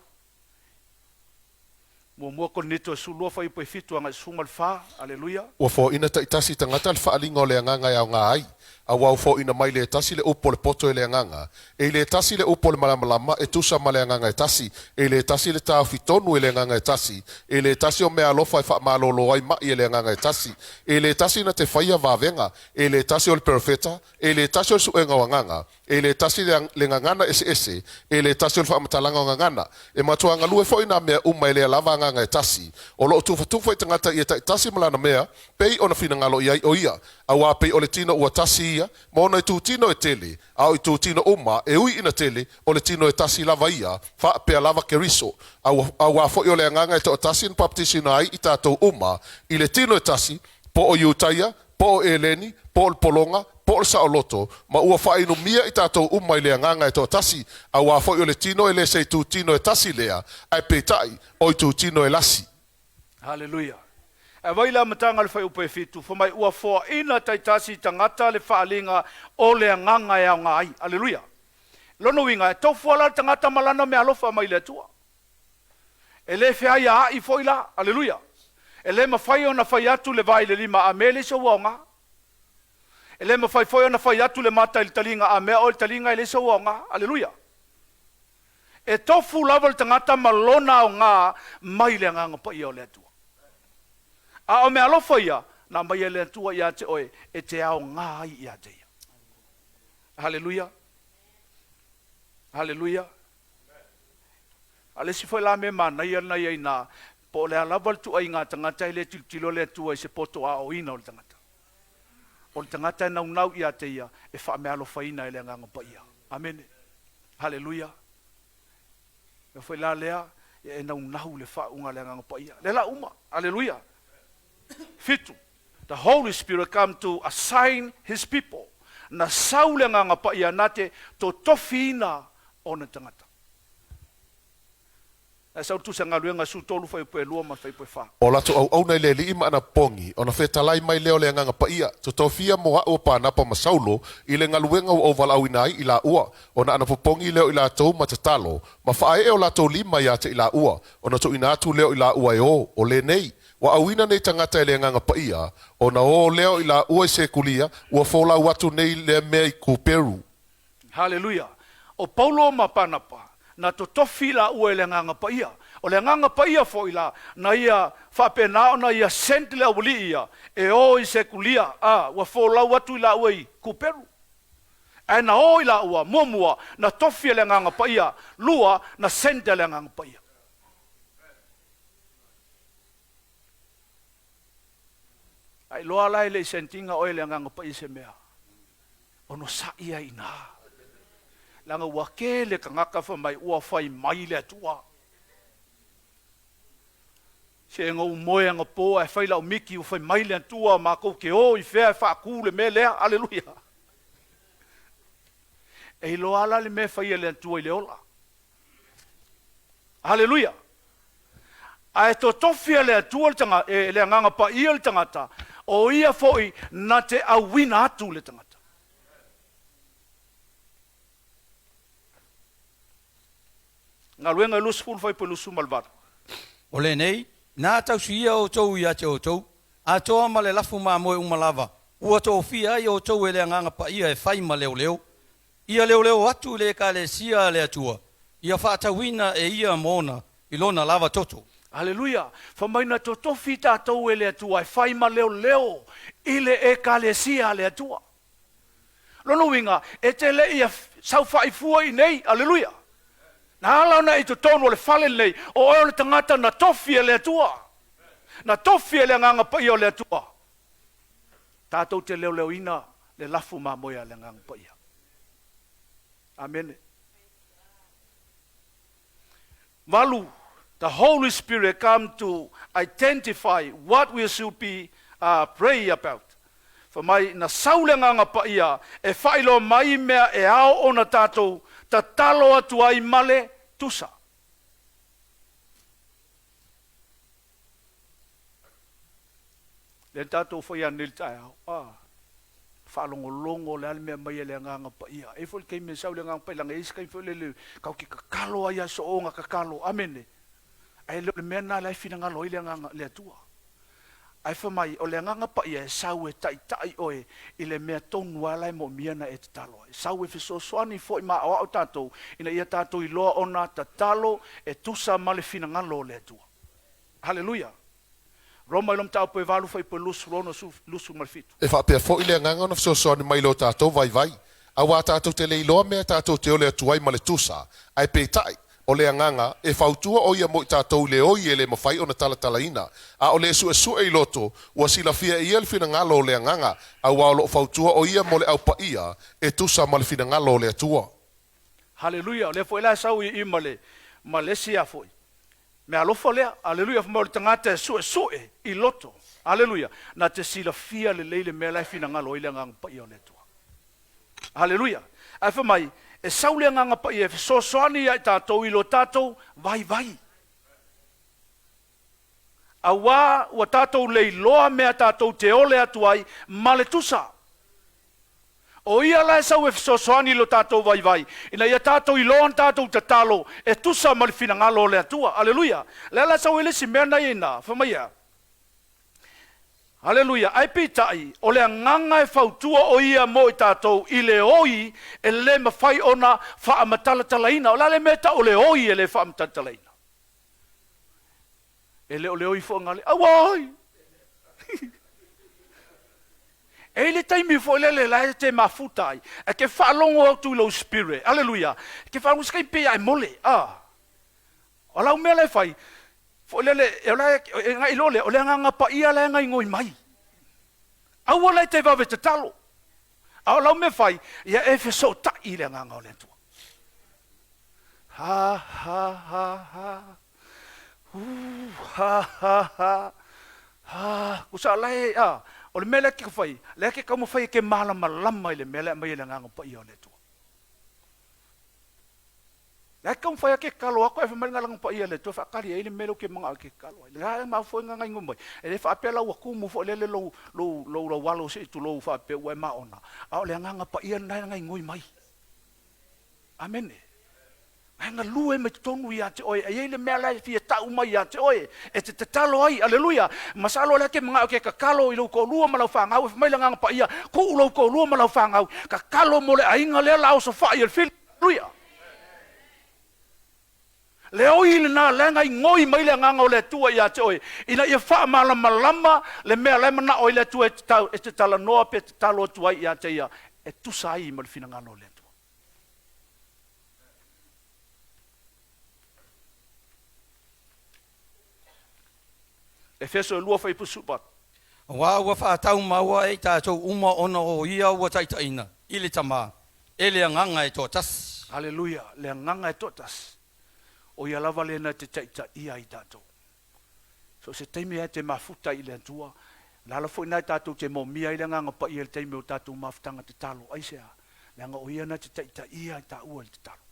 mo ko nito sulo fa i po fitu anga sungal fa aleluia Ua fo ina ta itasi tangata le whaalinga o le anganga au ngā ai. A wau fo ina mai le tasi le upo le poto e le anganga. E le tasi le upo le malamalama e tusa ma le anganga e tasi. E le tasi le tau fitonu e le anganga e tasi. E le tasi o mea alofa e wha malolo ai mai e le anganga e tasi. E le tasi na te whaia vavenga. E le tasi o le perfeta. E le tasi o le suenga o anganga. E le tasi le ngangana ese. E le tasi o le whamatalanga o ngangana. E matua ngalue fo ina mea uma e le alava anganga e tasi. O lo tufa i tangata i e tasi malana mea. Pei ona fina ngalo iai o ia. Awa pei o le tino ua tasi ia. Ma ona i tu tino e tele. Au i tu tino uma e ui ina tele. O le tino e tasi lava ia. Fa pea lava keriso. Awa fo i o le anganga e to tasi in baptisi na ai i tatou uma. I le tino e tasi. Po o iutaia. Po o eleni. Po o polonga. Po o saoloto. Ma ua fa inu mia i tatou uma i le anganga e to tasi. Awa fo i o le tino e le se i tu tino e tasi lea. Ai peitai. O i tu tino e lasi. Hallelujah. E waila matanga le whai upe fitu, fo mai ua fo ina taitasi tangata le whaalinga o le nganga e au ngai. Alleluia. Lono winga, e tofu ala tangata malana me alofa mai le tua. E le whea ia i fo ila. Alleluia. E le mawhai o na whai atu le vai le lima a mele so wonga. E le mawhai foi o na whai atu le mata il talinga a mea o il talinga le so wonga. Alleluia. E tofu lava le tangata malona o ngā mai le nganga pa i o le tua. A o me alofa ia, na mai ele tua ia te oe, e te ao ngai ia te ia. Hallelujah. Hallelujah. Ale si foi la me mana ia na ia ina, po le alaval tu ai ngā tangata ile tilo le tua i se poto a o ina o le tangata. O le tangata e nau ia te ia, e wha me alofa ina ele nganga pa ia. Amen. Hallelujah. E foi la lea, e nau le wha unga le nganga pa ia. Le la uma. Hallelujah. Fitu. The Holy Spirit come to assign his people. Na saule nga pa ia nate to tofina o na tangata. E sau tu sanga luenga su tolu fai pe lua ma fai pe fa. O lato au nei le li ima ana pongi, ona fetalai mai leo le nganga pa ia, to tofia mo o pa na pa masaulo, i le ngaluenga o val au inai ila ua, ona ana pongi leo ila tau matatalo, ma fae e o lato lima ia te ila ua, ona to inatu leo ila ua e o le nei. Wa awina nei tangata ele nganga pa ia, o na o leo ila ua se kulia, ua fola watu nei le mea i kuperu. Hallelujah. O Paulo mapanapa, na to tofi la ua ele nganga pa ia. O le nganga pa ia fo ila, na ia whapena o na ia senti le awuli ia, e o i se kulia, ua fola watu ila ua i kuperu. E na o ila ua, muamua, na tofi ele nganga pa ia, lua na senti ele nganga pa ia. Ai loa lai le sentinga oile nganga pa ise mea. Ono sa ia ina. Langa wake le kangaka fa mai ua fai mai le tua. Se ngau moe nga po e fai lau miki u fai mai le tua ma ko ke o I fea fa ku le me le aleluia. E lo ala le me fai le tua I le ola. Aleluia. A e to tofia le tua tanga e le nganga pa ia le tangata o ia foi na te awina atu le tangata. Nga luenga lusu fulu fai pe lusu malvada. O le nei, nā tau suia o tau ia te o tau, a toa ma le lafu mā moe umalava, ua tō fia i o tau e le nganga pa ia e whai ma leo leo. Ia leo leo atu le ka le sia le atua, ia whaatawina e ia mona I lona lava toto. Aleluia. Whamaina to tofi tātou e le atua, e whai ma leo leo, ile e ka le sia le atua. Lono winga, e te le ia sau whai fua I nei, aleluia. Na ala na I to tonu le whale nei, o eo le tangata na tofi e le atua. Na tofi e le nganga pa ia le atua. Tātou te leo leo ina, le lafu mā moia le nganga pa ia. Amen. Valu, the Holy Spirit come to identify what we should be pray about. For mai na saulenga nga pa ia e whailo mai mea e ao o na tātou ta talo atu ai male tusa. Le tātou whai anil tai au. Whalongolongo le ale mea mai le nganga pa ia. E fol kei me saulenga nga pa ilanga isi kai fole le kau ki kakalo ai aso o nga kakalo. Amene. Ai le mea na lai fina ngalo I le nganga le atua. Ai whamai o le nganga pa ia e sau e tai oe I le mea tonu alai mo miana e te talo. E sau e fiso soani fo I maa o au tātou. Ina ia tātou I loa ona ta talo e tusa male fina ngalo le atua. Hallelujah. Roma ilom tau pe valu fai pe lusu rono lusu malfitu. E whapea fo I le nganga na fisosoani mai lo tātou vai vai. A wā tātou te leiloa mea tātou te ole atuai ma le tusa. Ai pe tai. O le nganga e fautua o ia mo I tātou le oi e le mawhai o na talatalaina. A o le su e loto, ua sila fia I el fina ngalo o le nganga, a wā lo fautua o ia mo le au pa ia, e tusa ma le fina ngalo o le atua. Hallelujah. Le foi la sau I Malaysia foi. Me alofa lea, aleluia, fa le tangata e I loto. Aleluia. Na te sila fia le leile me lai fina ngalo I le nganga pa ia o le atua. Aleluia. Ai fa mai e saule nganga pa ia so soani ai tātou I lo tātou vai. Awa ua tātou lei loa mea tātou te ole atu ai male tusa. O ia lai sau e so soani lo tātou vai. Ina ia tātou I loan tātou te talo e tusa male fina ngalo le atua. Aleluia. Lela sau ele si mea nai ina. Whamaya. Haleluia, ai pitai, o le nganga e fautua o ia mo I tātou I le oi e le mawhai ona whaamatala-talaina. O la le meta o le oi e le whaamatala-talaina. E le o le oi fo ngale, awai! E le taimi fo le la te mafutai, e ke whaalongo au tu lo spirit. Haleluia, ke whaalongo skai pe ai mole. O lau mea le whai, fo lele e ngai lole o le nganga pa ia le ngai ngoi mai. Au ole te vave te talo. Au lau me fai ia e fe so ta I le nganga o le tua. Ha. Kusa lai o le mele ke fai, le ke kamu fai ke malama I le mele mai le nganga pa ia o le tua. La kau fai ke kalo ako e fa manga lang pa ia le to fa kali ele melo ke manga ke kalo. La ma fo nga ngai ngomoi. E fa pela wa ku mo fo le lo walo se tu lo fa pe wa ma ona. A le nga pa ia ngai ngoi mai. Amen. Nga lue me tonu ia te oe. E le mela fi ta uma ia te oe. E te talo ai. Aleluia. Masalo le ke manga ke kalo I lo ko lua ma lo fa ngau fa mai nga pa ia. Ku lo ko lua ma lo fa ngau. Ka kalo mo le ainga le la o so fa ia fil. Aleluia. Le oi na lenga I ngoi mai le nganga o le tua ia te oe. Ina ia wha malama le mea le mana o le tua e te tala noa pe te talo tua ia te ia. E tusa ai ma le fina ngana o le tua. E feso e lua fai pusu pat. Wa whaatau maua e tātou uma ona o ia ua taitaina. I le tama. E le nganga e tōtas. Haleluia. Le nganga e tōtas. O ia lava le na te taita ia I tātou. So se teimi e te mafuta i le antua. Lala fo ina tātou te mo mia i le nganga pa i le teimi o tātou mafutanga te talo. Aisea, le anga o ia na te taita ia i tā ua i te talo.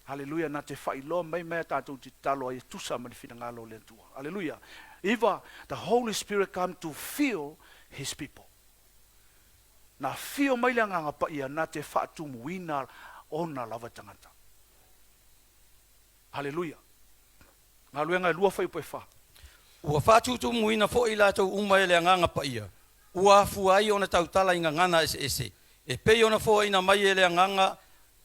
Hallelujah, na te whailo mai mea tātou te talo ai tusa mani whina ngalo le antua. Hallelujah. Iva, the Holy Spirit come to fill his people. Na fio mai le nganga pa ia na te whaatumu wina ona lava tangata. Hallelujah. Ngā luenga lua whai upe wha. Ua whātutu muina fo i lātou umai le nganga pa ia. Ua fuai ona tautala i ngangana ese. E pei ona fo ina mai le nganga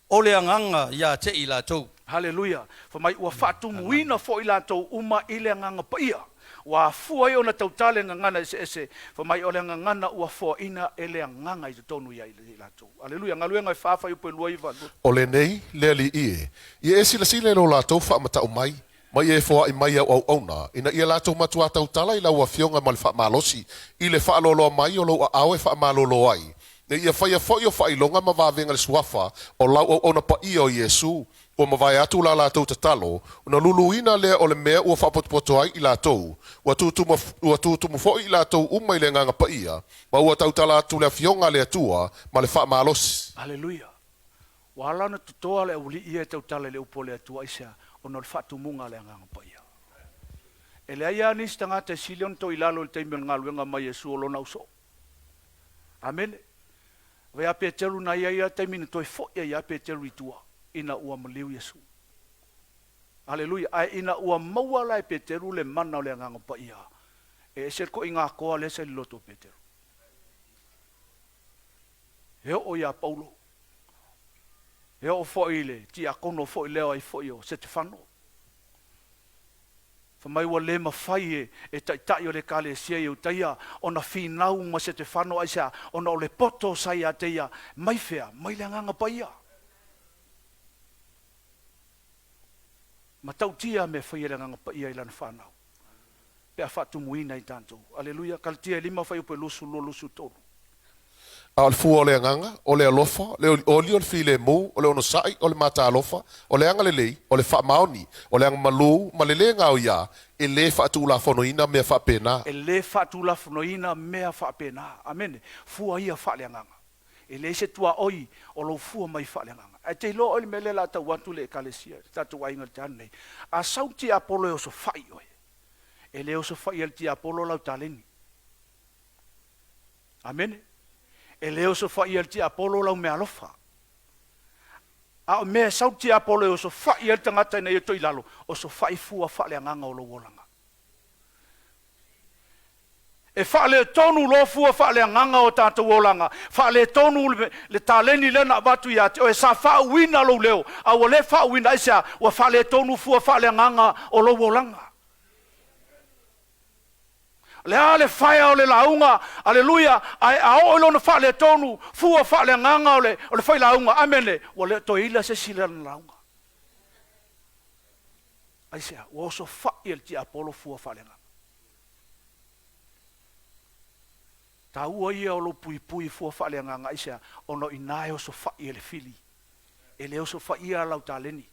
o le nganga ia te i lātou. Hallelujah. For mai ua whātu muina fo i lātou uma i le nganga pa ia. Ua fuai ona tautala i ngangana ese. For mai o le ngangana ua fo ina e le nganga i te tonu ia i lātou. Hallelujah. Ngā luenga i whawhai upe lua iwa. O le nei, le ali ie. Ie sila sila lo lātou whaamata umai. Mai e fo ai mai au auna. Ina ia lātou matua tautala i lau a fionga ma le whaamalosi. I le whaalolo mai o lau a awe whaamalolo ai. Ne ia whaia fo i o whailonga ma wawenga le suafa o lau au ona pa i o Yesu. O ma vai atu la lātou te talo. Una luluina lea o le mea ua whaapotopoto ai i lātou. Ua tūtumu fo i lātou umai le nganga pa ia. Ma ua tautala atu le fionga le atua ma le whaamalosi. Hallelujah. Wala na tutoa le uli ia tautala le upo le atua isa. Ona le whaatumunga le nganga pa ia. E le aia nis tangata silion to ilalo le teimel ngaluenga mai Yesu o lona uso. Amen. Vai a Peteru na ia teimina toi fo ia Peteru i tua. Ina ua maliu Yesu. Hallelujah. Ai ina ua maua lai Peteru le mana o le nganga pa ia. E se ko inga koa le se loto Peteru. Heo o ia Paulo. Heo fo ile, ti a kono fo ileo ai fo io, Stefano. Fa mai ua le mawhai e tai o le kale sia i utaia, ona whinau ma Stefano aisa, ona o le poto sai a teia, mai fea, mai le nganga pa ia. Ma tau tia me whai le nganga pa ia ilan whanau. Pea whatu muina i tantou. Aleluia, kaltia lima whai upe lusu lo lusu tolu. Al fu o le nganga, o le alofa, le oli o le file mu, o le ono sai, o le mata alofa, o le anga lelei, o le wha maoni, o le anga malu, ma le le ngau ia, e le whaatu la fonoina mea wha pena. E le whaatu la fonoina mea wha pena. Amen. Fua ia wha le nganga. E le se tua oi, o lo fua mai wha le nganga. E te lo oli me le la tau watu le kalesia, tatu ainga te anei. A sauti Apollo e o so whai oi. E le o so whai el ti Apollo lau taleni. Amen. E leo so whai el ti Apollo lau me alofa. A o mea sauti Apollo e o so whai el tangata ina i toi lalo, o so whai fua wha le nganga o lo wolanga. E wha le tonu lo fua wha le nganga o tata wolanga, wha le tonu le taleni lena batu ia te, o e sa wha wina lo leo, a o le wha wina isa, o wha le tonu fua wha le nganga o lo wolanga. Le ale fire o le launga, aleluia, ai ao lo no fa le tonu, fua fa le nganga o le fai launga, amene, o le toila se sila na launga. Ai sea, o so fa el ti Apollo fua fa le nganga. Ta ua ia o lo pui fua fa le nganga, ai sea, ono inae o so fa ele fili. Ele o so fa ia lau taleni.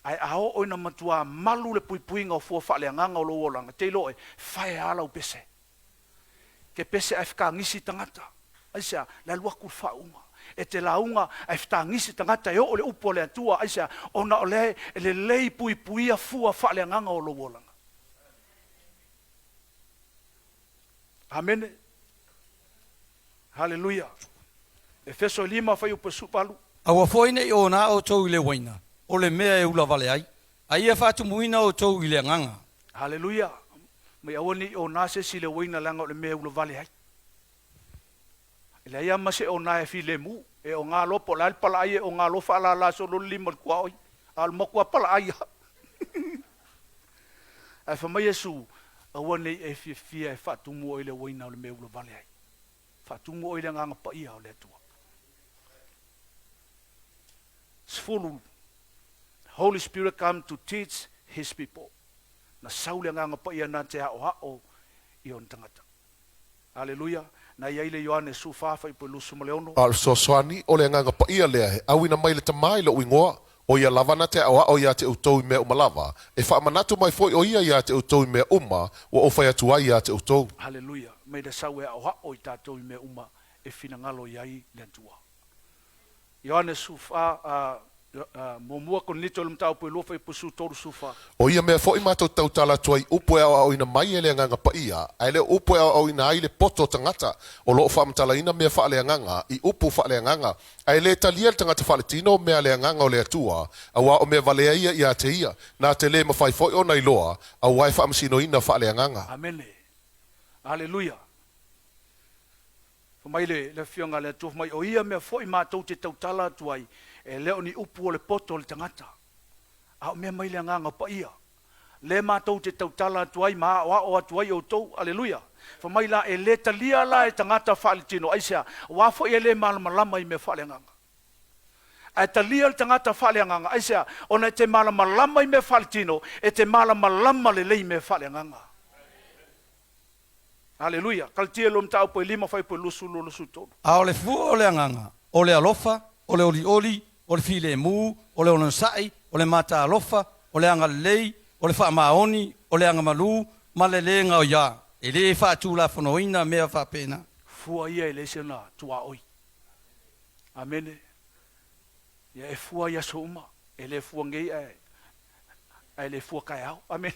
Ai ao oina matua malu le puipuinga o fua wha le nganga o lo wolanga. Te loe, whae ala o pese. Ke pese ai whika ngisi tangata. Aisea, le luaku whaunga. E te launga ai whika ngisi tangata e o le upo le atua. Aisea, ona o le lei puipuia fua wha le nganga o lo wolanga. Amen. Hallelujah. Efeso 5 whai upa supalu. Awa foine i o na o tau i le waina. O le mea e ula vale ai. Ai e whatu muina o tau i le nganga. Hallelujah. Mai awani o nase si le waina langa o le mea ula vale ai. Le ia mase o na e fi le mu. E o ngā lopo la pala ai e o ngā lofa ala la so lo lima kua oi. Al mokua pala ai. Ai wha mai Yesu awani e fia e whatu mua i le waina o le mea ula vale ai. Whatu mua i le nganga pa ia o le atua. Sfulu. Holy Spirit come to teach his people. Na saule nganga pa ia na te hao i on tangata. Hallelujah. Na ia ile Ioane sufafa i po lusu maleono. Al so swani o le nganga pa ia lea he awina mai le tamai lo ingoa O ia lavana te awa o ia te utou me umalava. E wha manatu mai foi o ia te utou me uma o whai atua ia te utou. Hallelujah. Mai da sau e au hao i tātou i me uma e whina ngalo iai le antua. Ioane sufa momua kon nito lum tau po lofa i pusu toru sufa. O ia mea foi mātou tau tala tuai upo e au ina mai ele nganga pa ia. Ai le upo e au ina ai le poto tangata. O loo wha amtala ina mea wha le nganga i upo wha le nganga. Ai le talia le tangata wha le tino mea le nganga o le atua. Awa o mea valea ia te ia. Nā te le mawhai foi o nei loa. Au wai wha amsino ina wha le nganga. Amene. Hallelujah. Mai le fionga le tu mai o ia me foi mātou te tautala tuai e leo ni upu o le poto le tangata. Au me mai le nganga pa ia. Le mātou te tautala tuai ma o tuai o tou. Hallelujah. Mai la e le talia la e tangata whaalitino. Aisea, wafo e le malamalama i me whaaleanganga. E talia le tangata whaaleanganga. Aisea, ona te malamalama i me whaalitino e te malamalama le lei me whaaleanganga. Hallelujah. Kaltia lom tau po lima fai po lusu todo. A ole fu ole anganga, ole alofa, ole oli, ole file mu, ole ona sai, ole mata alofa, ole anga lei, ole fa maoni, ole anga malu, malele nga ya. Ele fa tu la fonoina me fa pena. Fua ia ele sena tua oi. Amen. Ya e fua ia soma, ele fua ngei ele fua kai au. Amen.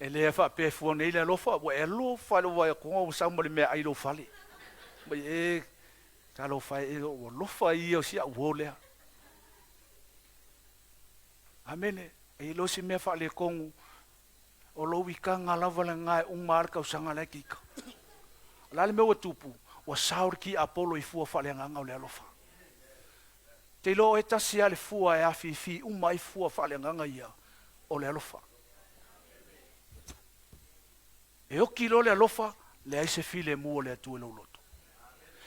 Ele fa pe fua nei le lofa, wa e lofa lo wa ko sa mo le me ai lo fale. Ba e ta lo fa e o lofa i o sia wo le. Amen. E lo si me fa le kongu o lo wika ngalawa le ngai un marka usanga le kika. La le me o tupu, o saur ki Apollo i fua fa le nganga o le lofa. Te lo e tasia le fua e afi un mai fua fa le nganga ia o le lofa. E o kilo le alofa, le aise file mua le atu e lauloto.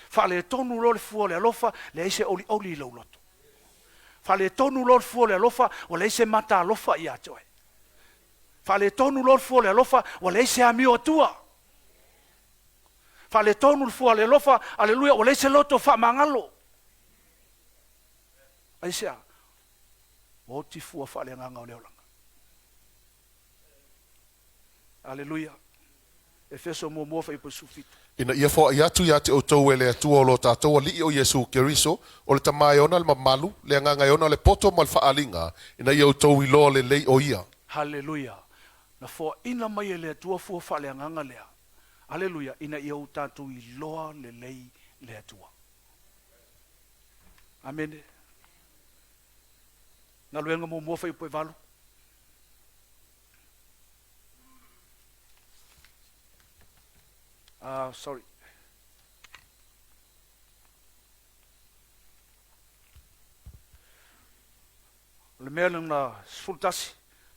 Fa le tonu lo le fua le alofa, le aise oli lauloto. Fa le tonu lo le fua le alofa, o le aise mata alofa i atoe. Fa le tonu lo le fua le alofa, o le aise amio atua. Fa le tonu le fua le alofa, aleluia, o le aise loto fa mangalo. Aisea, o ti fua fa le nganga o le olanga. Aleluia. Efeso mo fa ipo sufito. Ina ia fo ia tu ia te o tau ele atua o lo tātou li o Yesu Keriso o le tamai ona le mamalu le nganga ona le poto mal faalinga ina ia o tau i lo le lei o ia. Hallelujah. Na fo ina mai ele atua fo fa le nganga lea. Hallelujah. Ina ia o tātou i loa le lei le atua. Amen. Na luenga mo fa ipo valu. Sorry. Le meleng na sultasi,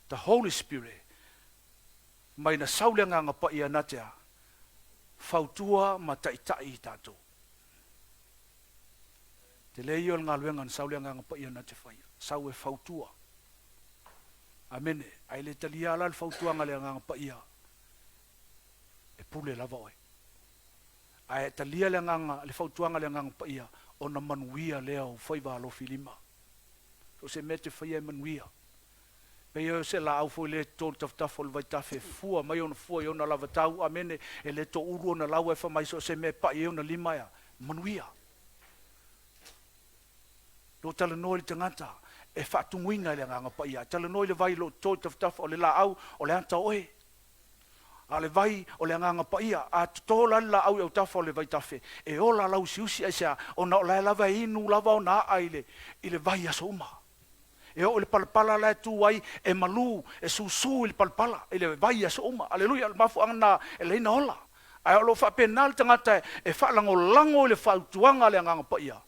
the Holy Spirit, mai na saulenga nga pa ia natea, fautua mataitai tato. Te leio nga luenga na saulenga nga pa ia natea faya, sau e fautua. Amene, ai le taliala le fautua nga nga pa ia, e pule lava oe. Ai talia le nganga le fautuanga le nganga pa ia ona manuia lea o faiva lo filima. O se mete faia manuia. Pe yo se la au foi le tol taf vai tafe fua mai ona fua yo na lava tau amene e le to uru na lawa fa mai so se me pa yo na lima ya manuia. Lo tala noi tangata e fa tunguinga le nganga pa ia. Tala noi le vai lo tol taf o le la au o le anta oe. Ale vai o le nganga pa ia a tola la au o tafa o le vai tafe e ola lau siusi aisa ona o la lava inu lava ona aile ile vai asoma e o le palpala la tu ai e malu e susu il palpala ile vai asoma aleluia mafu ana ele na ola ai lo fa penal tangata e fa lango le fa tuanga le nganga pa ia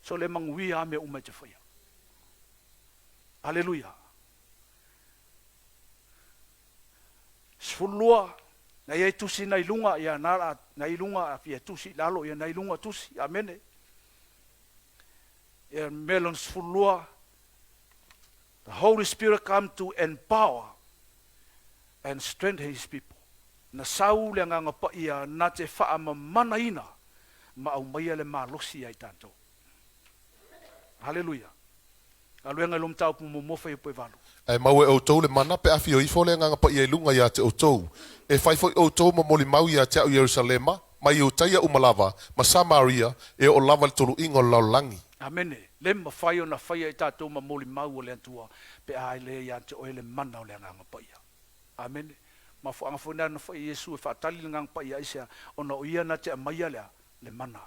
so le manguia me uma te faia aleluia. Sfulua na ia tusi na ilunga ia na ilunga afia tusi lalo ia na ilunga tusi amene ia melon sfulua the Holy Spirit come to empower and strengthen his people na sau le nganga pa ia na te faa mamana ina ma au mai le malosi ai tanto Haleluia. Aluenga lom tau pu mo fai po valu. Ai mau e outou le mana pe afio i fole nganga pa ia lunga ia te outou. E fai foi outou mo moli mau ia te au Yerusalema, mai o taia umalava, ma Samaria e o lava le tolu ingo laulangi. Amene. Le ma fai ona fai e tatou ma moli mau o le antua pe ai le ia te o le mana o le nganga pa ia. Amene. Ma fo anga fona na fai Yesu e fatali le nganga pa ia isa ona o ia na te maia le mana.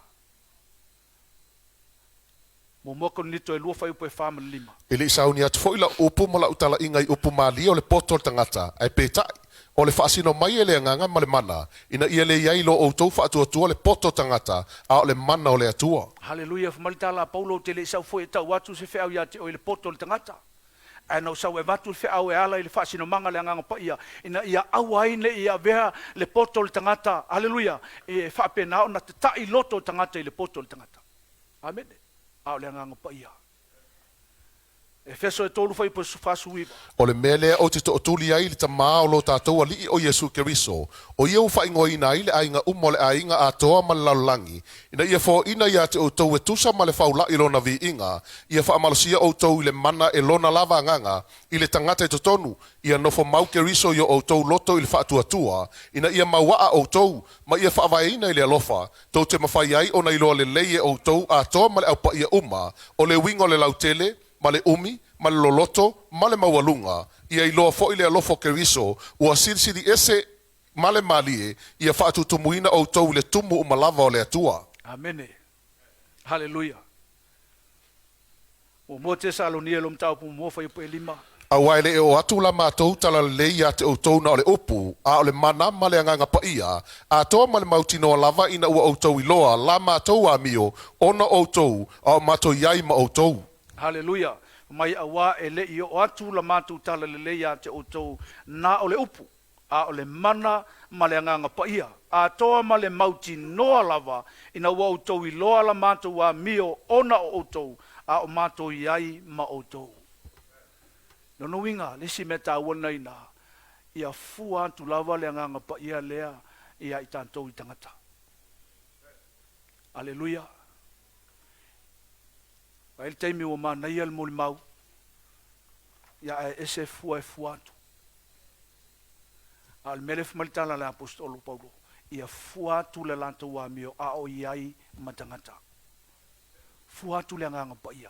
Mo moko nito e lua fai upo e whama lima. Ele isauni atu foi la upu mo la utala ingai upu mali o le poto tangata. Ai petai. O le whaasino mai ele nganga ma le mana. Ina ia le iai lo outou whaatua tua le poto tangata. A o le mana o le atua. Haleluia. Whamalitala Paulo te le isau foi e tau watu se whiau ia te o le poto le tangata. Ana usau e watu le whiau e ala i le whaasino manga le nganga pa ia. Ina ia awa ine ia vea le poto le tangata. Haleluia. E whaapena o na te tai loto tangata i le poto le tangata. Amen. Ao le nganga pa ia. E feso e tolu fai po fasu wiba. O le mele o te tootuli ai le tamaa o lo tātou ali o Yesu Keriso. O ia u whaingo ina ai le ainga umole ainga a toa ma laulangi. Ina ia fo ina ia te o tau e tusa ma le whaula i lona vi inga. Ia wha amalosia o tau i le mana e lona lava nganga. I le tangata e totonu. Ia nofo mau Keriso i o tau loto i le whaatua. Ina ia mawaa o tau. Ma ia whaavai ina i le alofa. Tau te mawhai ai o na iloa le leie o tau a toa ma le au pa ia uma. O le wingo le lautele. Ma le umi, ma le loloto, ma le maualunga, ia i loa fo i le alofo Keriso, ua sirisiri ese ma le malie, ia whaatutumuina o tau le tumu umalava o le atua. Amene. Haleluia. O mo te salonia lom tau pu mo fai po e lima. Awa ele e o atu la mātou tala le ia te outou na o le upu, a o le mana ma le anganga pa ia, a toa ma le mautino lava ina ua outou i loa, la mātou a mio, ona outou, a o mātou iai ma outou. Haleluia. Mai awa e le i o atu la mātou tala le leia te outou na o le upu. A o le mana ma le anganga pa ia. A toa ma le mauti noa lava ina ua outou i loa la mātou a mio ona o outou. A o mātou iai ma outou. Nono winga, lisi me tā wana ina. Ia fua atu lava le anganga pa ia lea ia i tātou i tangata. Haleluia. Vai te mi o mana ia le moli mau. Ia e ese fua e fua atu. Al mele fumalitala le apostolo Paulo. Ia fua atu le lantou a mio a o iai matangata. Fua atu le anganga pa ia.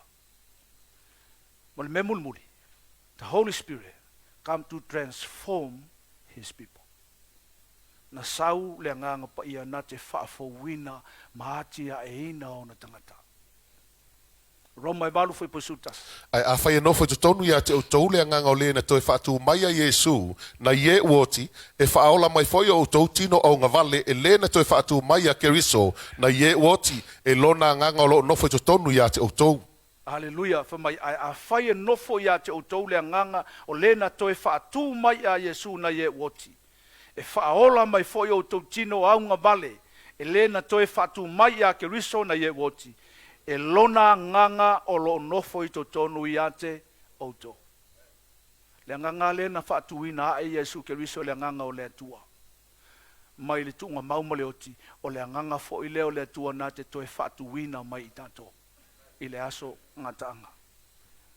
Mole me mulmuli. The Holy Spirit come to transform his people. Na sau le anganga pa ia na te whaafowina maatia e ina o na tangata. Roma e balu foi posutas. Ai a fai no foi tonu ia te outou le nganga o le na toi fatu mai a Yesu na ye woti e faola mai foi o tou tino o nga vale e le na toi fatu mai a Keriso na ye woti e lona nganga o no foi tonu ia te outou. Haleluia, fa mai a fai no foi ia te outou le nganga o le na toi fatu mai a Yesu na ye woti. E faola mai foi o tou tino o nga vale e le na toi fatu mai a Keriso na ye woti. E lona nganga o lo nofo i to tonu i ate outo. Le nganga le na whaatuina a Yesu Keriso le nganga o le atua. Mai le tunga maumale oti o le nganga fo i leo le atua na te toe whaatuina mai i tato. I le aso ngatanga.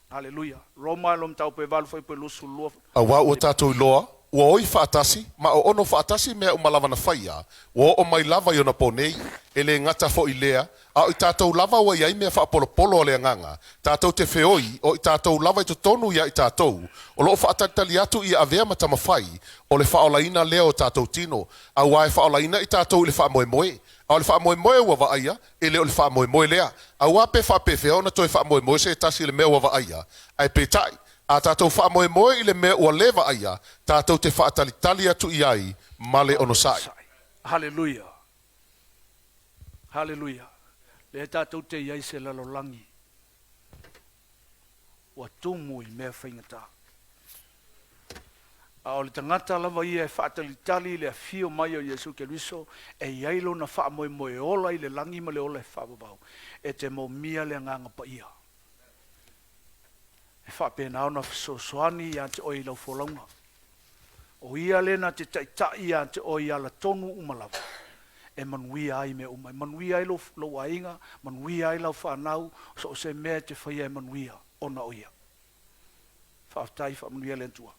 Haleluia. Roma lom tau pe valu foi pe lusu lua. A wa o tato i loa. Ua oi whaatasi, ma o ono whaatasi mea umalava na whaia, ua o mai lava i ona ponei, e le ngata fo i lea, a o i tātou lava ua iai mea whaapolopolo o le nganga, tātou te whioi, o i tātou lava i to tonu ia i tātou, o loo whaatatali atu i avea matama whai, o le whaolaina lea o tātou tino, a ua e whaolaina i tātou i le whaamoemoe, a o le whaamoemoe ua waaia, e le o le whaamoemoe lea, a ua pe whaapewhea ona toi whaamoemoe se tasi le mea ua waaia, ai pe tai, a tātou whaamoemoe i le mea ua lewa aia, tātou te whaatalitali atu i ai, male ono sai. Haleluia. Haleluia. Le tātou te iai se lalolangi. Ua tumu i mea whaingata. A o le tangata lava ia e whaatalitali le a fio mai o Yesu Keriso, e iai lo na whaamoemoe ola i le langi ma le ola e whaababau. E te mo mia le nganga pa ia. E whapena ona soani ia te oi lau wholaunga. O ia lena te taitai ia te oi ala tonu umalawa. e manuia ai me umai, manuia ai lo ainga, manuia ai lau whanau, so se mea te whaia e manuia, ona oia. Whaatai wha manuia le tua.